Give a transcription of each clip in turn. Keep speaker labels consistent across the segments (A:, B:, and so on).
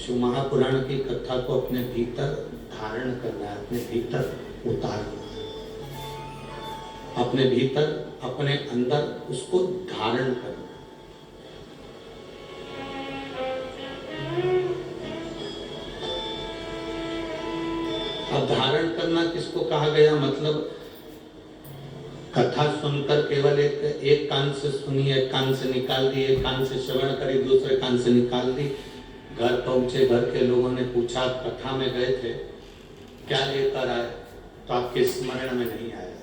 A: शिव महापुराण की कथा को अपने भीतर धारण करना है, अपने भीतर उतारना है, अपने भीतर, अपने अंदर उसको धारण करना। अब धारण करना किसको कहा गया? मतलब कथा सुनकर केवल एक कान से सुनी, एक कान से निकाल दी, एक कान से श्रवण करी, दूसरे कान से निकाल दी। घर पहुंचे, घर के लोगों ने पूछा कथा में गए थे, क्या लेकर आए? तो आपके स्मरण में नहीं आया।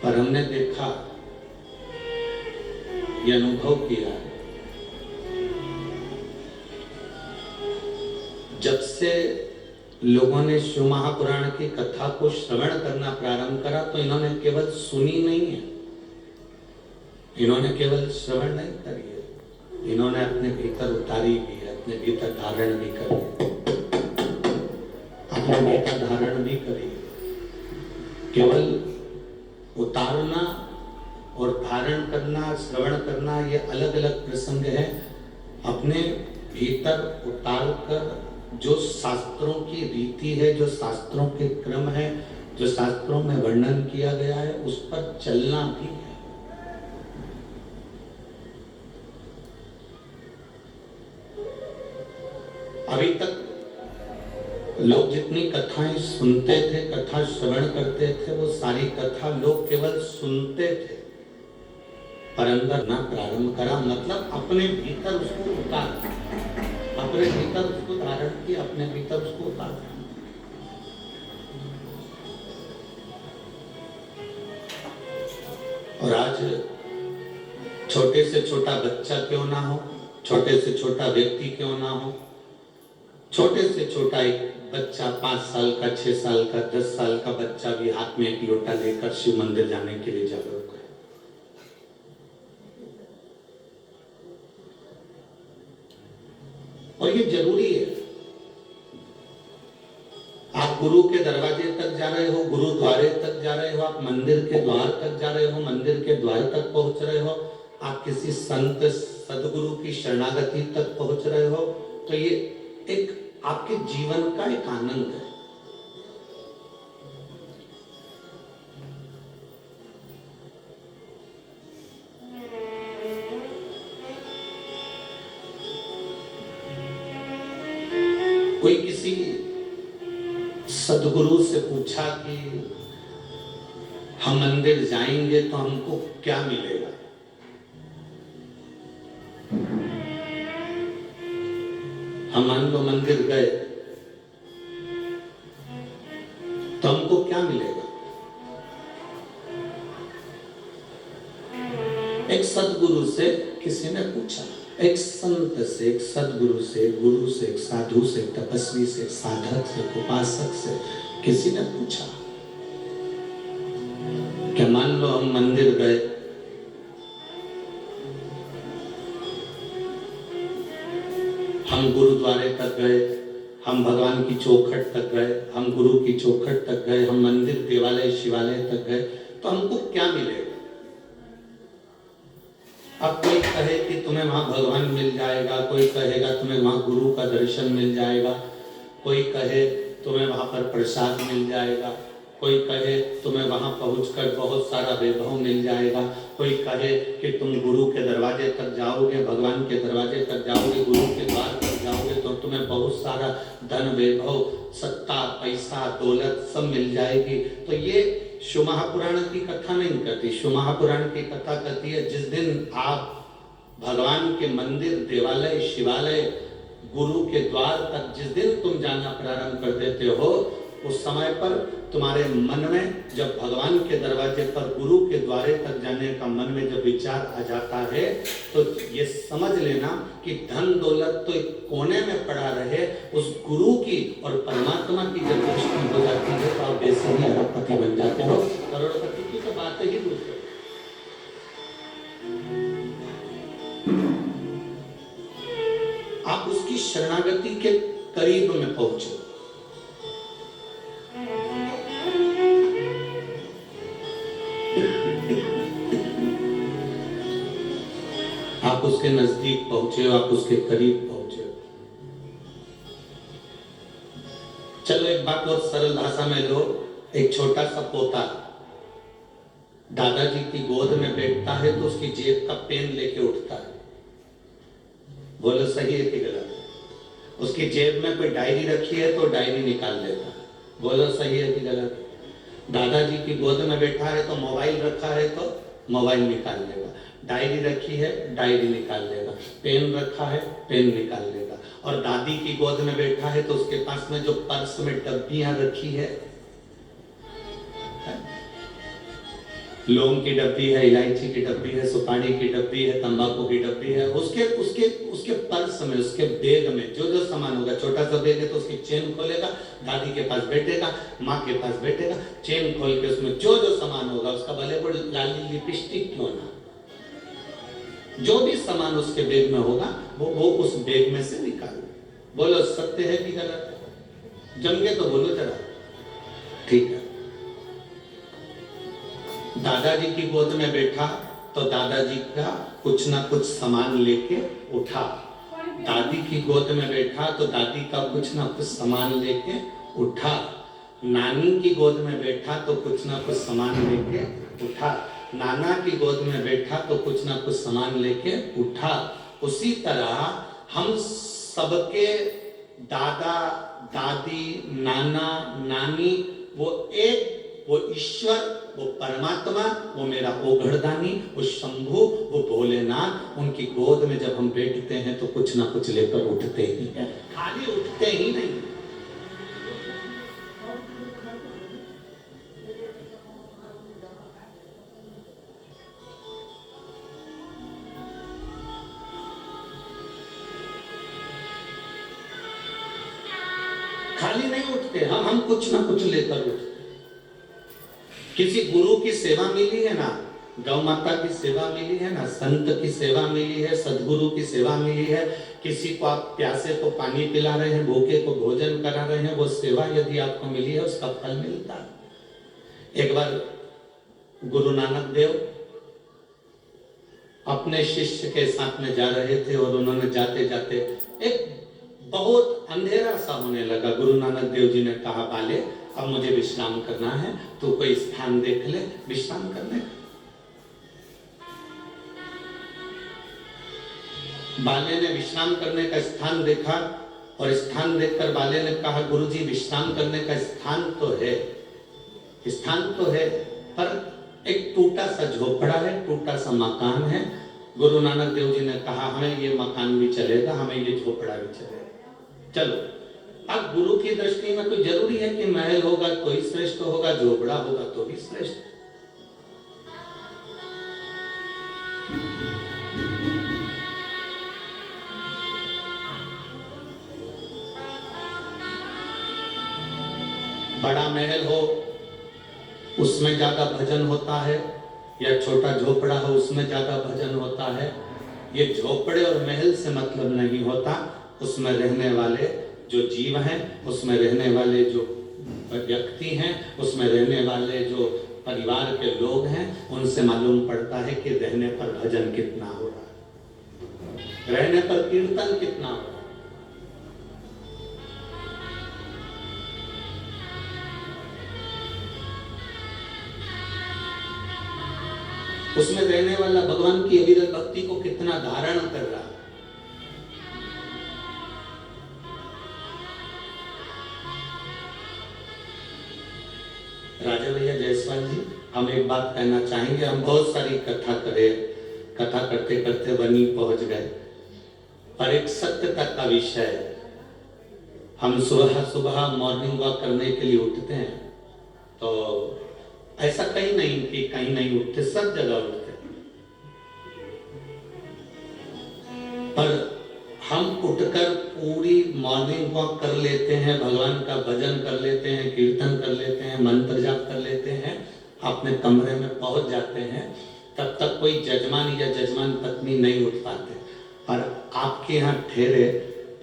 A: पर हमने देखा, ये अनुभव किया, जब से लोगों ने शिव महापुराण की कथा को श्रवण करना प्रारंभ करा तो इन्होंने केवल सुनी नहीं है, इन्होंने केवल श्रवण नहीं करी है, इन्होंने अपने भीतर उतारी भी है, अपने भीतर धारण भी करी है, अपने भीतर धारण भी करी है। केवल उतारना और धारण करना, श्रवण करना, ये अलग अलग प्रसंग है। अपने भीतर उतार कर जो शास्त्रों की रीति है, जो शास्त्रों के क्रम है, जो शास्त्रों में वर्णन किया गया है, उस पर चलना भी है। अभी तक लोग जितनी कथाएं सुनते थे, कथा श्रवण करते थे, वो सारी कथा लोग केवल सुनते थे, पर अंदर ना प्रारंभ करा। मतलब अपने भीतर उसको उतारा, अपने भीतर उसको धारण किया, अपने भीतर उसको उतारा। और आज छोटे से छोटा बच्चा क्यों ना हो, छोटे से छोटा व्यक्ति क्यों ना हो, छोटे से छोटा एक बच्चा 5 साल का, 6 साल का, 10 साल का बच्चा भी हाथ में एक लोटा लेकर शिव मंदिर जाने के लिए जागरूक है। और ये जरूरी है। आप गुरु के दरवाजे तक जा रहे हो, गुरुद्वारे तक जा रहे हो, आप मंदिर के द्वार तक जा रहे हो, मंदिर के द्वार तक पहुंच रहे हो, आप किसी संत सदगुरु की शरणागति तक पहुंच रहे हो, तो ये एक आपके जीवन का एक आनंद है। कोई किसी सदगुरु से पूछा कि हम मंदिर जाएंगे तो हमको क्या मिलेगा? हम मान लो मंदिर गए तो हमको क्या मिलेगा? एक सदगुरु से किसी ने पूछा, एक संत से, एक सदगुरु से, एक गुरु से, एक साधु से, एक तपस्वी से, एक साधक से, एक उपासक से किसी ने पूछा कि मान लो हम मंदिर गए, हम गुरुद्वारे तक गए, हम भगवान की चौखट तक गए, हम गुरु की चौखट तक गए, हम मंदिर, देवालय, शिवालय तक गए, तो हमको क्या मिलेगा? अब कोई कहे कि तुम्हें वहां भगवान मिल जाएगा, कोई कहेगा तुम्हें वहां गुरु का दर्शन मिल जाएगा, कोई कहे तुम्हें वहां पर प्रसाद मिल जाएगा, कोई कहे तुम्हें वहां पहुंचकर बहुत सारा वैभव मिल जाएगा, कोई कहे कि तुम गुरु के दरवाजे तक जाओगे, भगवान के दरवाजे तक जाओगे, गुरु के द्वार तक जाओगे तो तुम्हें बहुत सारा धन, वैभव, सत्ता, पैसा, दौलत सब मिल जाएगी। तो ये शिव महापुराण की कथा नहीं कहती। शिव महापुराण की कथा कहती है जिस दिन आप भगवान के मंदिर, देवालय, शिवालय, गुरु के द्वार तक जिस दिन तुम जाना प्रारंभ कर देते हो, उस समय पर तुम्हारे मन में जब भगवान के दरवाजे पर, गुरु के द्वारे तक जाने का मन में जब विचार आ जाता है, तो ये समझ लेना कि धन दौलत तो एक कोने में पड़ा रहे, उस गुरु की और परमात्मा की जब दृष्टि हो जाती है तो आप वैसे ही अरबपति बन जाते हो। करोड़पति की तो बात ही दूसरी। आप उसकी शरणागति के करीब में पहुंचे, आप उसके उसके नजदीक पहुंचे हो, आप उसके करीब पहुंचे हो। चलो एक बात बहुत सरल भाषा में लो, एक छोटा सा पोता दादाजी की गोद में बैठता है तो उसकी जेब का पेन लेके उठता है। बोलो सही है कि गलत? उसकी जेब में कोई डायरी रखी है तो डायरी निकाल लेता है। बोलो सही है कि गलत? दादाजी की गोद में बैठा है तो मोबाइल रखा है तो मोबाइल निकाल लेगा, डायरी रखी है डायरी निकाल लेगा, पेन रखा है पेन निकाल लेगा। और दादी की गोद में बैठा है तो उसके पास में जो पर्स में डब्बियां रखी है, लौंग की डब्बी है, इलायची की डब्बी है, सुपारी की डब्बी है, तंबाकू की डब्बी है, उसके उसके उसके पर्स में, उसके बैग में जो जो सामान होगा, छोटा सा बैग है तो उसकी चेन खोलेगा, दादी के पास बैठेगा, माँ के पास बैठेगा, चेन खोल के उसमें जो जो सामान होगा, उसका भले वो लाली लिपस्टिक क्यों ना, जो भी सामान उसके बैग में होगा वो उस बैग में से निकाल। बोलो सत्य है कि गलत? जम के तो बोलो जरा। ठीक है, दादाजी की गोद में बैठा तो दादाजी का कुछ ना कुछ सामान लेके उठा, दादी की गोद में बैठा तो दादी का कुछ ना कुछ सामान लेके उठा, नानी की गोद में बैठा तो कुछ ना कुछ सामान लेके उठा, नाना की गोद में बैठा तो कुछ ना कुछ सामान लेके उठा। उसी तरह हम सबके दादा दादी नाना नानी वो एक, वो ईश्वर, वो परमात्मा, वो मेरा ओघड़दानी, वो शंभु, वो भोलेनाथ, उनकी गोद में जब हम बैठते हैं तो कुछ ना कुछ लेकर उठते ही हैं, खाली उठते ही नहीं। खाली नहीं उठते हम कुछ ना कुछ लेकर उठते। किसी गुरु की सेवा मिली है ना, गौ माता की सेवा मिली है ना, संत की सेवा मिली है, सदगुरु की सेवा मिली है, किसी को आप प्यासे को पानी पिला रहे हैं, भूखे को भोजन करा रहे हैं, वो सेवा यदि आपको मिली है उसका फल मिलता है। एक बार गुरु नानक देव अपने शिष्य के साथ में जा रहे थे और उन्होंने जाते जाते एक बहुत अंधेरा सा होने लगा। गुरु नानक देव जी ने कहा, बाले अब मुझे विश्राम करना है, तो कोई स्थान देख ले विश्राम करने। बाले ने विश्राम करने का स्थान देखा और स्थान देखकर बाले ने कहा, गुरुजी विश्राम करने का स्थान तो है, स्थान तो है, पर एक टूटा सा झोपड़ा है, टूटा सा मकान है। गुरु नानक देव जी ने कहा, हमें ये मकान भी चलेगा, हमें ये झोपड़ा भी चलेगा, चलो। अब गुरु की दृष्टि में कोई जरूरी है कि महल होगा तो ही श्रेष्ठ होगा, झोपड़ा होगा तो भी श्रेष्ठ। बड़ा महल हो उसमें ज्यादा भजन होता है, या छोटा झोपड़ा हो उसमें ज्यादा भजन होता है। ये झोपड़े और महल से मतलब नहीं होता, उसमें रहने वाले जो जीव हैं, उसमें रहने वाले जो व्यक्ति हैं, उसमें रहने वाले जो परिवार के लोग हैं, उनसे मालूम पड़ता है कि रहने पर भजन कितना हो रहा है, रहने पर कीर्तन कितना हो रहा है। उसमें रहने वाला भगवान की अविरत भक्ति को कितना धारण कर रहा है। राजा भैया जायसवाल जी, हम एक बात कहना चाहेंगे। हम बहुत सारी कथा करे, कथा करते करते वनी पहुंच गए, पर एक सत्यता का विषय, हम सुबह सुबह मॉर्निंग वॉक करने के लिए उठते हैं, तो ऐसा कहीं नहीं कि कहीं नहीं उठते, सब जगह उठते, पर हम उठकर पूरी मॉर्निंग वॉक कर लेते हैं, भगवान का भजन कर लेते हैं, कीर्तन कर लेते हैं, मंत्र जाप कर लेते हैं, अपने कमरे में पहुंच जाते हैं, तब तक कोई जजमान या जजमान पत्नी नहीं उठ पाते। और आपके यहाँ ठहरे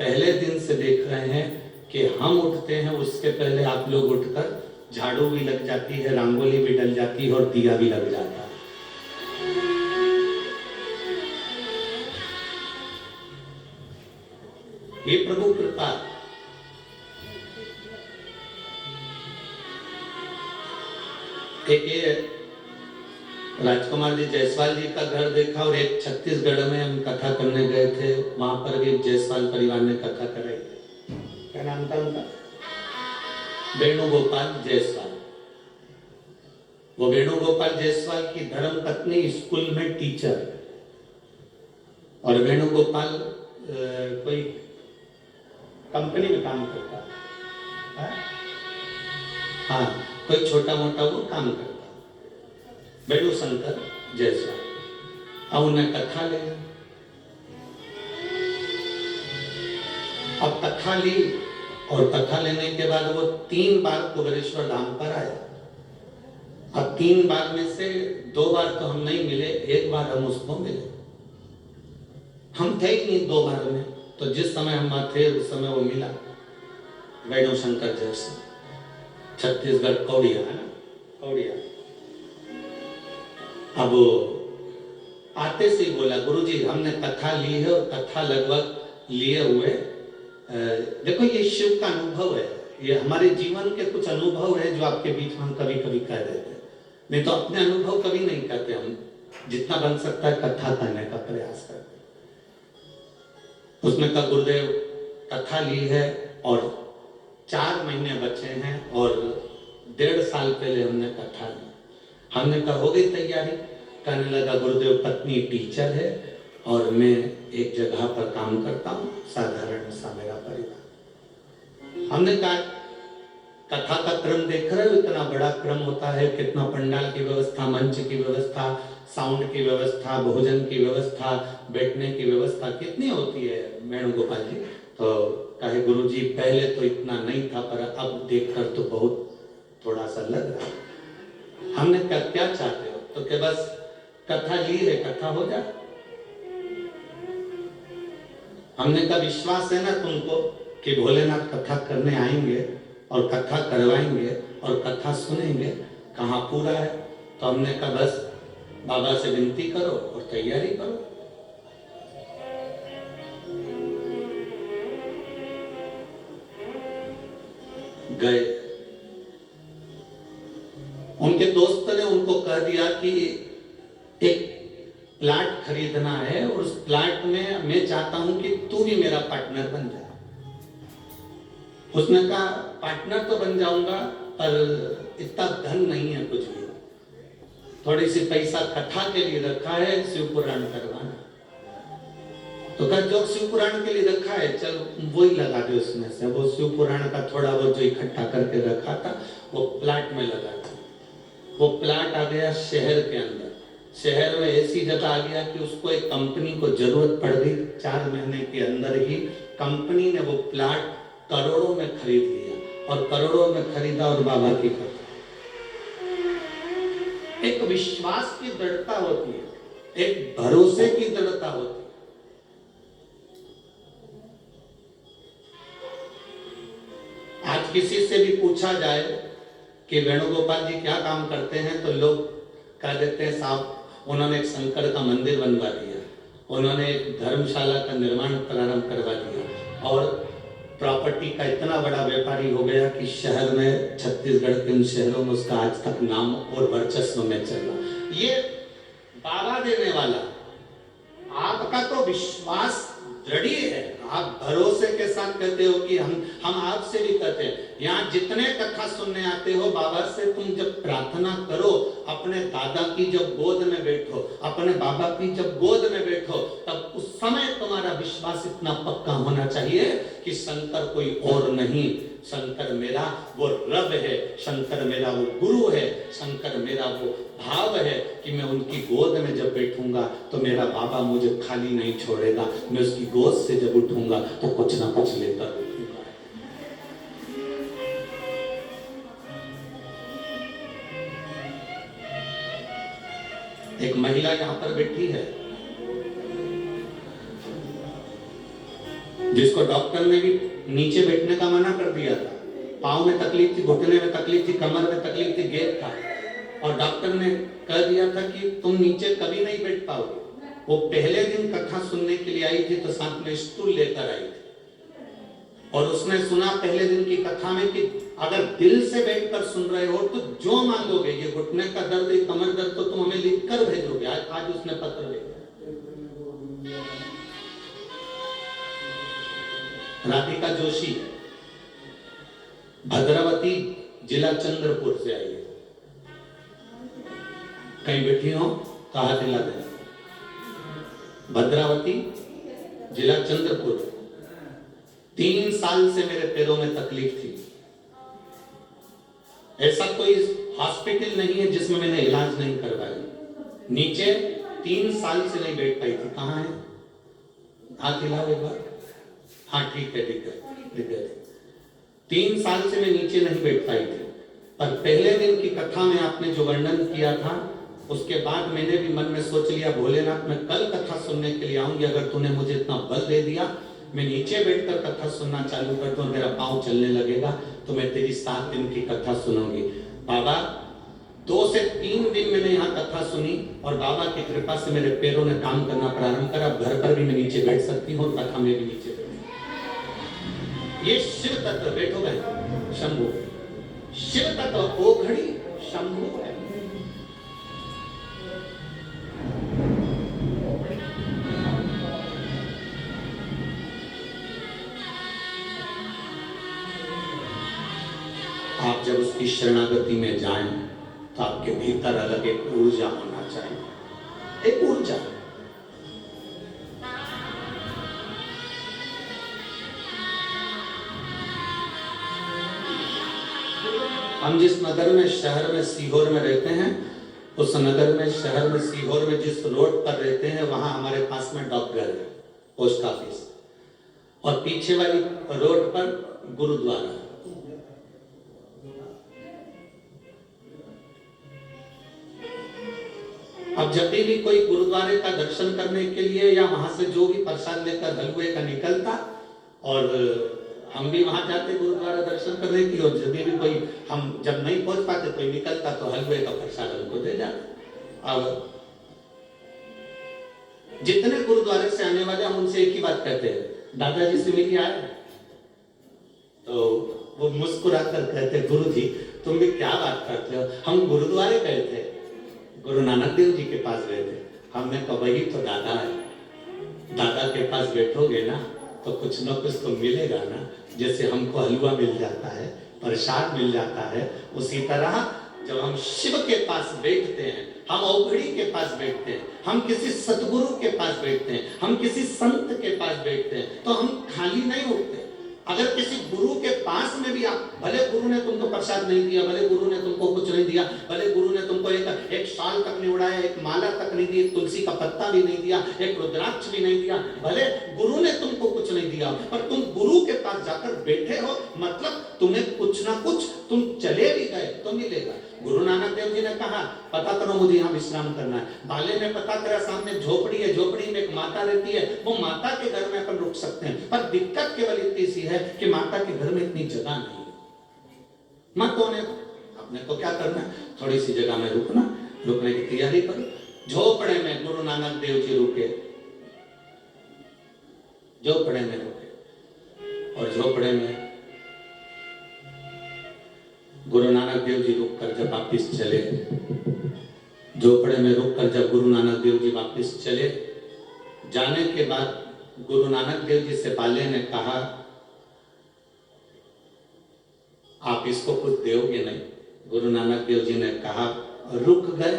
A: पहले दिन से देख रहे हैं कि हम उठते हैं, उसके पहले आप लोग उठकर झाड़ू भी लग जाती है, रंगोली भी डल जाती है और दिया भी लग जाता है। ये प्रभु कृपा। एक ये राजकुमार जी जायसवाल जी का घर देखा, और एक छत्तीसगढ़ में हम कथा करने गए थे, वहां पर भी जायसवाल परिवार ने कथा कराई। क्या नाम था उनका? वेणुगोपाल जायसवाल। वो वेणुगोपाल जायसवाल की धर्म पत्नी स्कूल में टीचर, और वेणुगोपाल कोई कंपनी में काम करता है। हाँ, कोई छोटा मोटा वो काम करता, वेणु शंकर जायसवाल। अब उन्हें कथा ले, अब कथा ली, और कथा लेने के बाद वो 3 बार कुबेरेश्वर धाम पर आया। अब 3 बार में से 2 बार तो हम नहीं मिले, 1 बार हम उसको मिले। हम थे ही नहीं 2 बार में, तो जिस समय हम वहां थे उस समय वो मिला। वेणु शंकर जायसवाल, छत्तीसगढ़ कौड़िया है ना, कौड़िया। अब आते से ही बोला, गुरुजी हमने कथा ली है, और कथा लगभग लिए हुए, देखो ये शिव का अनुभव है, ये हमारे जीवन के कुछ अनुभव है जो आपके बीच में हम कभी कभी कह देते हैं, नहीं तो अपने अनुभव कभी नहीं कहते। हम जितना बन सकता है कथा करने का प्रयास करते। उसने कहा गुरुदेव कथा ली है और 4 महीने बचे हैं, और 1.5 साल पहले हमने कथा ली। हमने कहा हो गई तैयारी? कहने लगा गुरुदेव पत्नी टीचर है, और मैं एक जगह पर काम करता हूँ, साधारण सा मेरा परिवार। हमने कहा कथा का क्रम देख रहे हो, इतना बड़ा क्रम होता है, कितना पंडाल की व्यवस्था, मंच की व्यवस्था, साउंड की व्यवस्था, भोजन की व्यवस्था, बैठने की व्यवस्था कितनी होती है वेणुगोपाल जी। तो कहे गुरुजी पहले तो इतना नहीं था, पर अब देखकर तो बहुत थोड़ा सा लग रहा है। हमने कहा क्या चाहते हो? तो क्या बस कथा ली है, कथा हो जाए। हमने कहा विश्वास है ना तुमको कि भोलेनाथ कथा करने आएंगे और कथा करवाएंगे और कथा सुनेंगे? कहाँ पूरा है? तो हमने कहा बस बाबा से विनती करो और तैयारी करो। गए, उनके दोस्त ने उनको कह दिया कि एक प्लाट खरीदना है, और उस प्लाट में मैं चाहता हूं कि तू भी मेरा पार्टनर बन जाए। उसने कहा पार्टनर तो बन जाऊंगा, पर इतना धन नहीं है कुछ भी, थोड़ी सी पैसा कथा के लिए रखा है, शिव पुराण करवाना। तो कहा जो शिव पुराण के लिए रखा है चल वही लगा दे उसमें से। वो शिव पुराण का थोड़ा बहुत जो इकट्ठा करके रखा था वो प्लाट में लगा दिया। वो प्लाट आ गया शहर के अंदर। शहर में ऐसी जगह आ गया कि उसको एक कंपनी को जरूरत पड़ गई। 4 महीने के अंदर ही कंपनी ने वो प्लाट करोड़ों में खरीद लिया, और करोड़ों में खरीदा और बाबा की कथा। एक विश्वास की दृढ़ता होती है, एक भरोसे की दृढ़ता होती है। आज किसी से भी पूछा जाए कि वेणुगोपाल जी क्या काम करते हैं, तो लोग कह देते हैं साहब उन्होंने एक शंकर का मंदिर बनवा दिया, उन्होंने एक धर्मशाला का निर्माण प्रारंभ करवा दिया, और प्रॉपर्टी का इतना बड़ा व्यापारी हो गया कि शहर में, छत्तीसगढ़ के उन शहरों में उसका आज तक नाम और वर्चस्व में चल रहा। ये बाबा देने वाला, आपका तो विश्वास दृढ़ है, आप भरोसे के साथ कहते हो कि हम आपसे भी कहते हैं, यहाँ जितने कथा सुनने आते हो बाबा से, तुम जब प्रार्थना करो, अपने दादा की जब गोद में बैठो, अपने बाबा की जब गोद में बैठो, तब उस समय तुम्हारा विश्वास इतना पक्का होना चाहिए कि शंकर कोई और नहीं, शंकर मेरा वो रब है, शंकर मेरा वो गुरु है, शंकर मेरा वो भाव है कि मैं उनकी गोद में जब बैठूंगा तो मेरा बाबा मुझे खाली नहीं छोड़ेगा, मैं उसकी गोद से जब उठूंगा तो कुछ ना कुछ लेकर उठूंगा। एक महिला यहाँ पर बैठी है जिसको डॉक्टर ने भी नीचे बैठने का मना कर दिया था। पांव में तकलीफ थी, घुटने में तकलीफ थी, कमर में तकलीफ थी, गैप था, और डॉक्टर ने कह दिया था कि तुम नीचे कभी नहीं बैठ पाओगे। वो पहले दिन कथा सुनने के लिए आई थी तो साथ में स्टूल लेकर आई थी, और उसने सुना पहले दिन की कथा में कि अगर दिल से बैठकर सुन रहे हो तो जो मांगोगे, ये घुटने का दर्द, ये कमर दर्द, तो तुम हमें लिखकर भेजोगे। आज उसने पत्र भेजा। राधिका जोशी भद्रावती जिला चंद्रपुर से आई है। कहीं बैठी हो तो हाथ हिला दे। भद्रावती जिला चंद्रपुर। 3 साल से मेरे पैरों में तकलीफ थी। ऐसा कोई हॉस्पिटल नहीं है जिसमें मैंने इलाज नहीं करवाया। नीचे 3 साल से नहीं बैठ पाई थी। कहाँ है? हाथ हिलाओ एक बार। हाँ ठीक है, ठीक है, ठीक है। 3 साल से मैं नीचे नहीं बैठ पाई थी। पर पहले दिन की कथा में आपने जो वर्णन किया था, उसके बाद मैंने भी मन में सोच लिया, भोलेनाथ मैं कल कथा सुनने के लिए आऊंगी। अगर तूने मुझे इतना बल दे दिया, मैं नीचे बैठकर कथा सुनना चालू कर दूं, मेरा पांव चलने लगेगा, तो मैं तेरी 7 दिन की कथा सुनूंगी। बाबा 2 से 3 दिन मैंने यहाँ कथा सुनी और बाबा की कृपा से मेरे पैरों ने काम करना प्रारंभ करा। घर पर भी मैं नीचे बैठ सकती हूँ, कथा में भी नीचे बैठ। ये शिव तत्व, बैठो बहन, शंभु। शिव तत्व ओघड़ी शंभु है। आप जब उसकी शरणागति में जाएं तो आपके भीतर अलग एक ऊर्जा होना चाहिए, एक ऊर्जा। हम जिस नगर में, शहर में, सीहोर में रहते हैं, उस नगर में, शहर में, सीहोर में जिस रोड पर रहते हैं, वहां हमारे पास में डाकघर है, पोस्ट ऑफिस, और पीछे वाली रोड पर गुरुद्वारा। अब जब भी कोई गुरुद्वारे का दर्शन करने के लिए या वहां से जो भी प्रसाद लेकर हलवे का निकलता, और हम भी वहां जाते गुरुद्वारा दर्शन करने के लिए, और जब भी कोई, हम जब नहीं पहुंच पाते कोई निकलता तो हलवे का प्रसाद हमको दे जाते। अब जितने गुरुद्वारे से आने वाले, हम उनसे एक ही बात कहते हैं, दादाजी से मिलिए आए? तो वो मुस्कुराकर कहते, गुरु जी तुम भी क्या बात करते हो, हम गुरुद्वारे गए थे, गुरु नानक देव जी के पास गए थे। हमने कहा वही तो दादा है, दादा के पास बैठोगे ना तो कुछ न कुछ तो मिलेगा ना। जैसे हमको हलवा मिल जाता है, प्रसाद मिल जाता है, उसी तरह जब हम शिव के पास बैठते हैं, हम औघड़ी के पास बैठते हैं, हम किसी सतगुरु के पास बैठते हैं, हम किसी संत के पास बैठते हैं, तो हम खाली नहीं उठते। अगर किसी गुरु के पास में भी आप, भले गुरु ने तुमको प्रसाद नहीं दिया, भले गुरु ने तुमको कुछ नहीं दिया, भले गुरु ने तुमको एक शाल तक नहीं उड़ाया, एक माला तक नहीं दी, एक तुलसी का पत्ता भी नहीं दिया, एक रुद्राक्ष भी नहीं दिया, भले गुरु ने तुमको कुछ नहीं दिया, पर तुम गुरु के पास जाकर बैठे हो, मतलब तुम्हें कुछ ना कुछ, तुम चले भी गए तो मिलेगा। गुरु नानक देव जी ने कहा पता करो मुझे यहाँ विश्राम करना है। बाले ने पता करा सामने झोपड़ी है, झोपड़ी में एक माता रहती है, वो माता के घर में अपन रुक सकते हैं, पर दिक्कत केवल इतनी सी है कि माता के घर में इतनी जगह नहीं है। मत होने दो, अपने को क्या करना है, थोड़ी सी जगह में रुकना, रुकने की तैयारी करो। झोपड़े में गुरु नानक देव जी रुके, झोपड़े में रुके, और झोपड़े में गुरु नानक देव जी रुककर जब वापिस चले, झोपड़े में रुककर जब गुरु नानक देव जी वापिस चले, जाने के बाद गुरु नानक देव जी से बाले ने कहा आप इसको कुछ दोगे नहीं? गुरु नानक देव जी ने कहा रुक गए,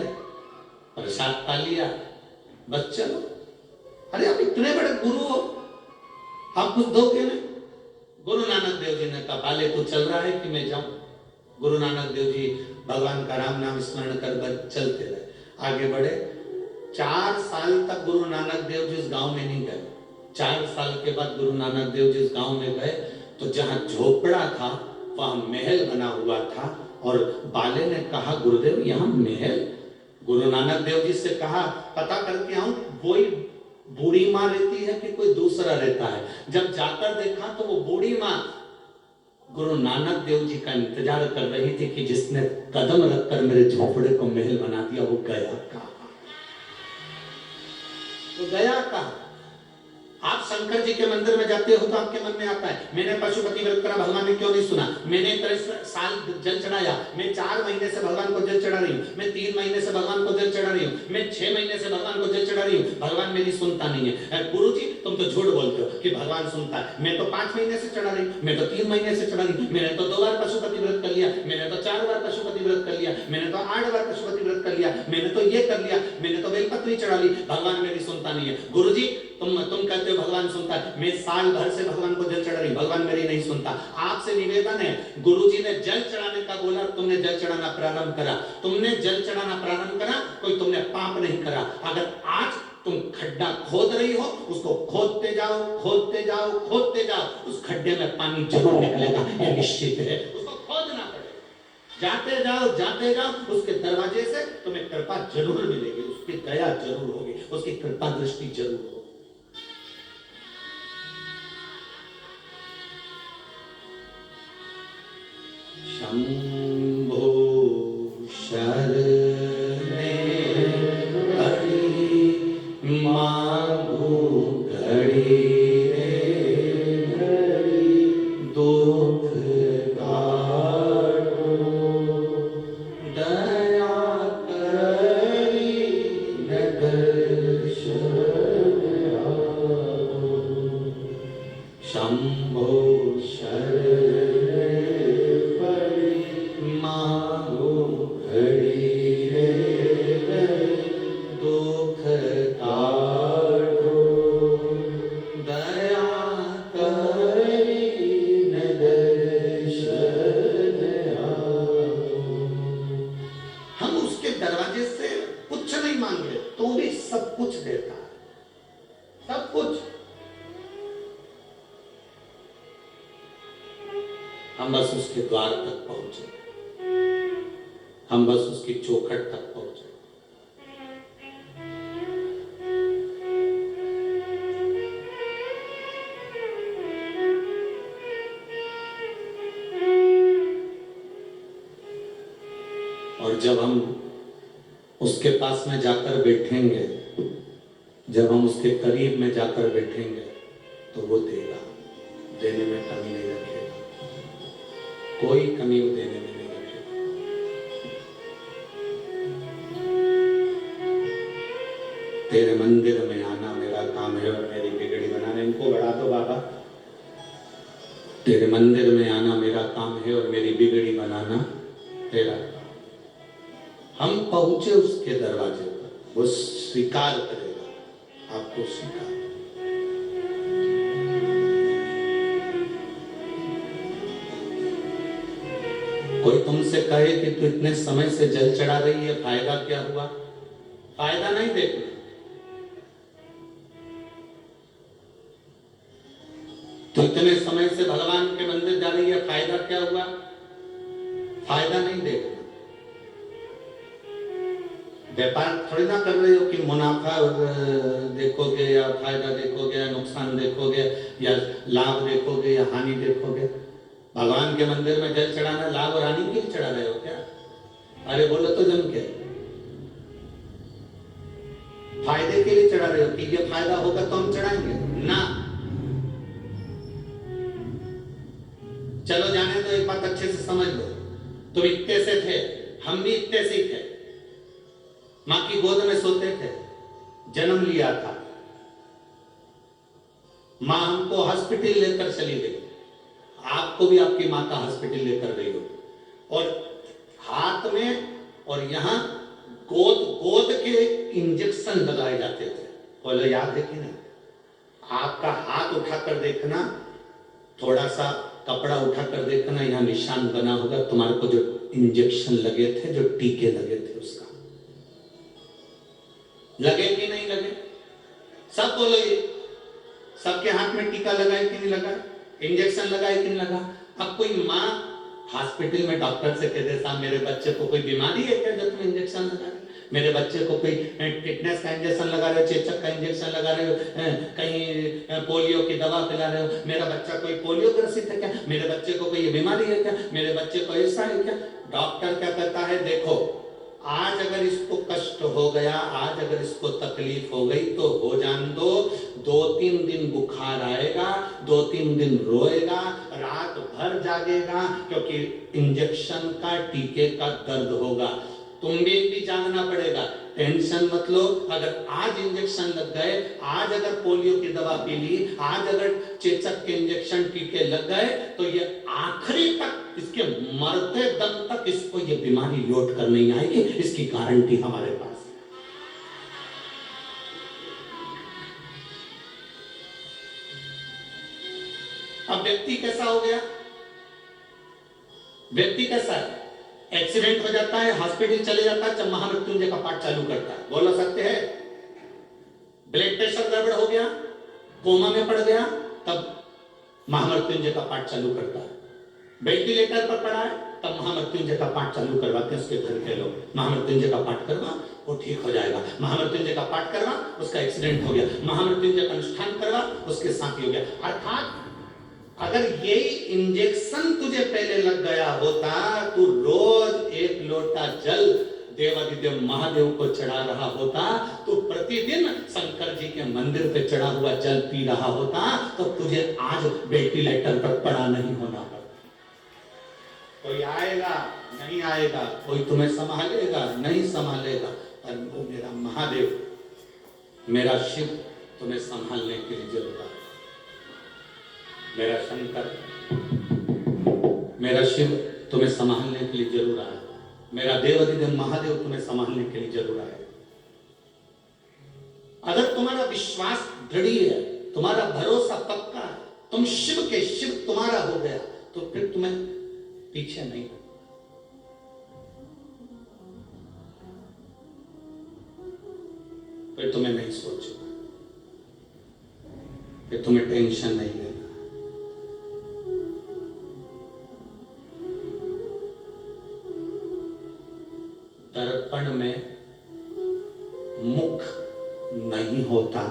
A: प्रसाद पा लिया, बस चलो। अरे आप इतने बड़े गुरु हो, आप कुछ दोगे नहीं? गुरु नानक देव जी ने कहा बाले तू चल रहा है कि मैं जाऊं? गुरु नानक देव जी भगवान का राम नाम स्मरण कर चलते रहे, आगे बढ़े। 4 साल तक गुरु नानक देव जी इस गांव में नहीं गए। 4 साल के बाद गुरु नानक देव जी इस गांव में गए तो जहां झोपड़ा था वहां महल बना हुआ था, और बाले ने कहा गुरुदेव यहाँ महल? गुरु नानक देव जी से कहा पता करके आऊं वही बूढ़ी माँ रहती है कि कोई दूसरा रहता है। जब जाकर देखा तो वो बूढ़ी माँ गुरु नानक देव जी का इंतजार कर रही थी कि जिसने कदम रखकर मेरे झोपड़े को महल बना दिया वो गया कहाँ? वो गया कहाँ? आप शंकर जी के मंदिर में जाते हो तो आपके मन में आता है मैंने पशुपति व्रत करा, भगवान ने क्यों नहीं सुना, मैंने 23 साल जल चढ़ाया, मैं 4 महीने से भगवान को जल चढ़ा रही हूँ, मैं 3 महीने से भगवान को जल चढ़ा रही हूँ, मैं 6 महीने से भगवान को जल चढ़ा रही हूँ, भगवान मेरी सुनता नहीं है। गुरु जी तुम तो झूठ बोलते हो कि भगवान सुनता है, मैं तो 5 महीने से चढ़ा रही हूँ, मैं तो 3 महीने से चढ़ा रही हूँ, मैंने तो 2 बार पशुपति व्रत कर लिया, मैंने तो 4 बार पशुपति व्रत कर लिया, मैंने तो 8 बार पशुपति व्रत कर लिया, मैंने तो ये कर लिया, मैंने तो बेलपत्री चढ़ा ली, भगवान मेरी सुनता नहीं है। गुरु जी तुम कहते हो भगवान सुनता है, मैं साल भर से भगवान को जल चढ़ा रही, भगवान मेरी नहीं सुनता। आपसे निवेदन है, गुरुजी ने जल चढ़ाने का बोला, तुमने जल चढ़ाना प्रारंभ करा, तुमने जल चढ़ाना प्रारंभ करा, कोई तुमने पाप नहीं करा। अगर आज तुम खड्डा खोद रही हो, उसको खोदते जाओ, खोदते जाओ, खोदते जाओ, उस खड्डे में पानी जरूर निकलेगा, ये निश्चित है, उसको खोदना पड़ेगा। जाते जाओ, उसके दरवाजे से तुम्हें कृपा जरूर मिलेगी, उसकी दया जरूर होगी, उसकी कृपा दृष्टि जरूर होगी। शंभो शरणे हरि मांगो घड़ी रे घड़ी दुख काटो दया करी न दर्शन आओ। शंभो शरणे मांगो घड़ी रे दुख काटो दया करी न दर्शन आओ। हम उसके दरवाजे से कुछ नहीं मांगे तो भी सब कुछ देता है, सब कुछ। हम बस उसके द्वार तक पहुंचे, हम बस उसकी चौखट तक पहुंचे। और जब हम उसके पास में जाकर बैठेंगे, जब हम उसके करीब में जाकर बैठेंगे तो वो देगा, देने में कमी नहीं रखेगा, कोई कमी वो देने में नहीं रखेगा। तेरे मंदिर में आना मेरा काम है और मेरी बिगड़ी बनाना। इनको बढ़ा दो बाबा। तेरे मंदिर में आना मेरा काम है और मेरी बिगड़ी बनाना तेरा काम। हम पहुंचे उसके दरवाजे पर, वो स्वीकार करेगा, आपको स्वीकार। कोई तुमसे कहे कि तू इतने समय से जल चढ़ा रही है, फायदा क्या हुआ? फायदा नहीं देखना, तो इतने समय से भगवान के मंदिर जा रही है, फायदा क्या हुआ? फायदा नहीं देखना। व्यापार थोड़ी ना कर रहे हो कि मुनाफा देखोगे या फायदा देखोगे या नुकसान देखोगे या लाभ देखोगे या हानि देखोगे। भगवान के मंदिर में जल चढ़ाना लाभ और हानि के लिए चढ़ा रहे हो क्या? अरे बोलो तो जम के, फायदे के लिए चढ़ा रहे हो कि ये फायदा होगा तो हम चढ़ाएंगे ना। चलो जाने तो एक बात अच्छे से समझ लो, तुम इतने से थे, हम भी इतने से थे, मां की गोद में सोते थे, जन्म लिया था, मां हमको हॉस्पिटल लेकर चली गई, आपको भी आपकी माता हॉस्पिटल लेकर गई हो, और हाथ में और यहां गोद के इंजेक्शन लगाए जाते थे। बोलो याद है कि नहीं? आपका हाथ उठाकर देखना, थोड़ा सा कपड़ा उठाकर देखना, यहां निशान बना होगा तुम्हारे को जो इंजेक्शन लगे थे, जो टीके लगे थे, उसका लगे कि नहीं लगे? सब बोलो ये, सबके हाथ में टीका लगाए कि नहीं लगा, इंजेक्शन लगाए कि नहीं लगा? अब कोई माँ हॉस्पिटल में डॉक्टर से कहते साहब मेरे बच्चे को कोई बीमारी है क्या जो तुम इंजेक्शन लगा रहे हो? मेरे बच्चे को कोई टिटनेस का इंजेक्शन लगा रहे हो, चेचक का इंजेक्शन लगा रहे हो, कहीं पोलियो की दवा पिला रहे हो, मेरा बच्चा कोई पोलियो ग्रसित है क्या, मेरे बच्चे को कोई बीमारी है क्या, मेरे बच्चे को ऐसा है क्या? डॉक्टर क्या कहता है, देखो आज अगर इसको कष्ट हो गया, आज अगर इसको तकलीफ हो गई तो हो जान दो, 2-3 दिन बुखार आएगा, 2-3 दिन रोएगा, रात भर जागेगा, क्योंकि इंजेक्शन का, टीके का दर्द होगा। तुम्हें भी जागना पड़ेगा, टेंशन मत लो। अगर आज इंजेक्शन लग गए, आज अगर पोलियो की दवा पी ली, आज अगर चेचक के इंजेक्शन टीके लग गए, तो ये आखिरी तक, इसके मरते दम तक इसको ये बीमारी लौट कर नहीं आएगी, इसकी गारंटी हमारे पास है। अब व्यक्ति कैसा हो गया? व्यक्ति कैसा है? एक्सीडेंट हो जाता है, हॉस्पिटल चले जाता है, जब महामृत्युंजय का पाठ चालू करता है, बोल सकते हैं। ब्लड प्रेशर गड़बड़ हो गया, कोमा में पड़ गया, तब महामृत्युंजय का पाठ चालू करता है। वेंटिलेटर पर पड़ा है, तब महामृत्युंजय का पाठ चालू करवाते हैं उसके घर के लोग। महामृत्युंजय का पाठ करवा, वो ठीक हो जाएगा। महामृत्युंजय का पाठ करवा, उसका एक्सीडेंट हो गया। महामृत्युंजय का अनुष्ठान करवा, उसके साथ ही हो गया। अर्थात अगर यही इंजेक्शन तुझे पहले लग गया होता, तू रोज 1 लोटा जल देवादिदेव महादेव को चढ़ा रहा होता, तो प्रतिदिन शंकर जी के मंदिर पे चढ़ा हुआ जल पी रहा होता, तो तुझे आज वेंटिलेटर पर पड़ा नहीं होना पड़ता। कोई आएगा नहीं आएगा, कोई तुम्हें संभालेगा नहीं संभालेगा, पर वो मेरा महादेव, मेरा शिव तुम्हें संभालने के लिए जरूर आएगा। मेरा शंकर, मेरा शिव तुम्हें संभालने के लिए जरूर आएगा। मेरा देवादिदेव महादेव तुम्हें संभालने के लिए जरूर आएगा। अगर तुम्हारा विश्वास दृढ़ है, तुम्हारा भरोसा पक्का है, तुम शिव के शिव तुम्हारा हो गया, तो फिर तुम्हें पीछे नहीं, फिर तुम्हें नहीं सोचो, फिर तुम्हें टेंशन नहीं लेना। दर्पण में मुख नहीं होता,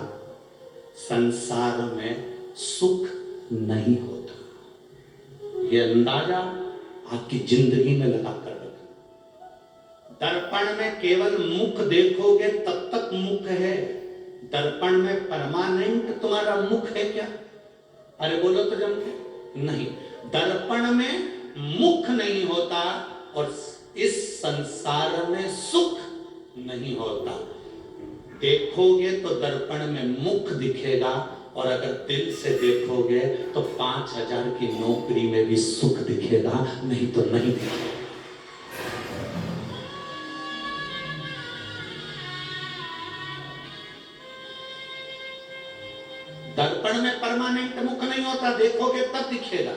A: संसार में सुख नहीं होता। ये अंदाजा आपकी जिंदगी में लगा कर रखना। दर्पण में केवल मुख देखोगे तब तक मुख है। दर्पण में परमानेंट तुम्हारा मुख है क्या? अरे बोलो तो जम के नहीं। दर्पण में मुख नहीं होता और इस संसार में सुख नहीं होता। देखोगे तो दर्पण में मुख दिखेगा, और अगर दिल से देखोगे तो 5,000 की नौकरी में भी सुख दिखेगा, नहीं तो नहीं दिखेगा। दर्पण में परमानेंट मुख नहीं होता, देखोगे तब दिखेगा।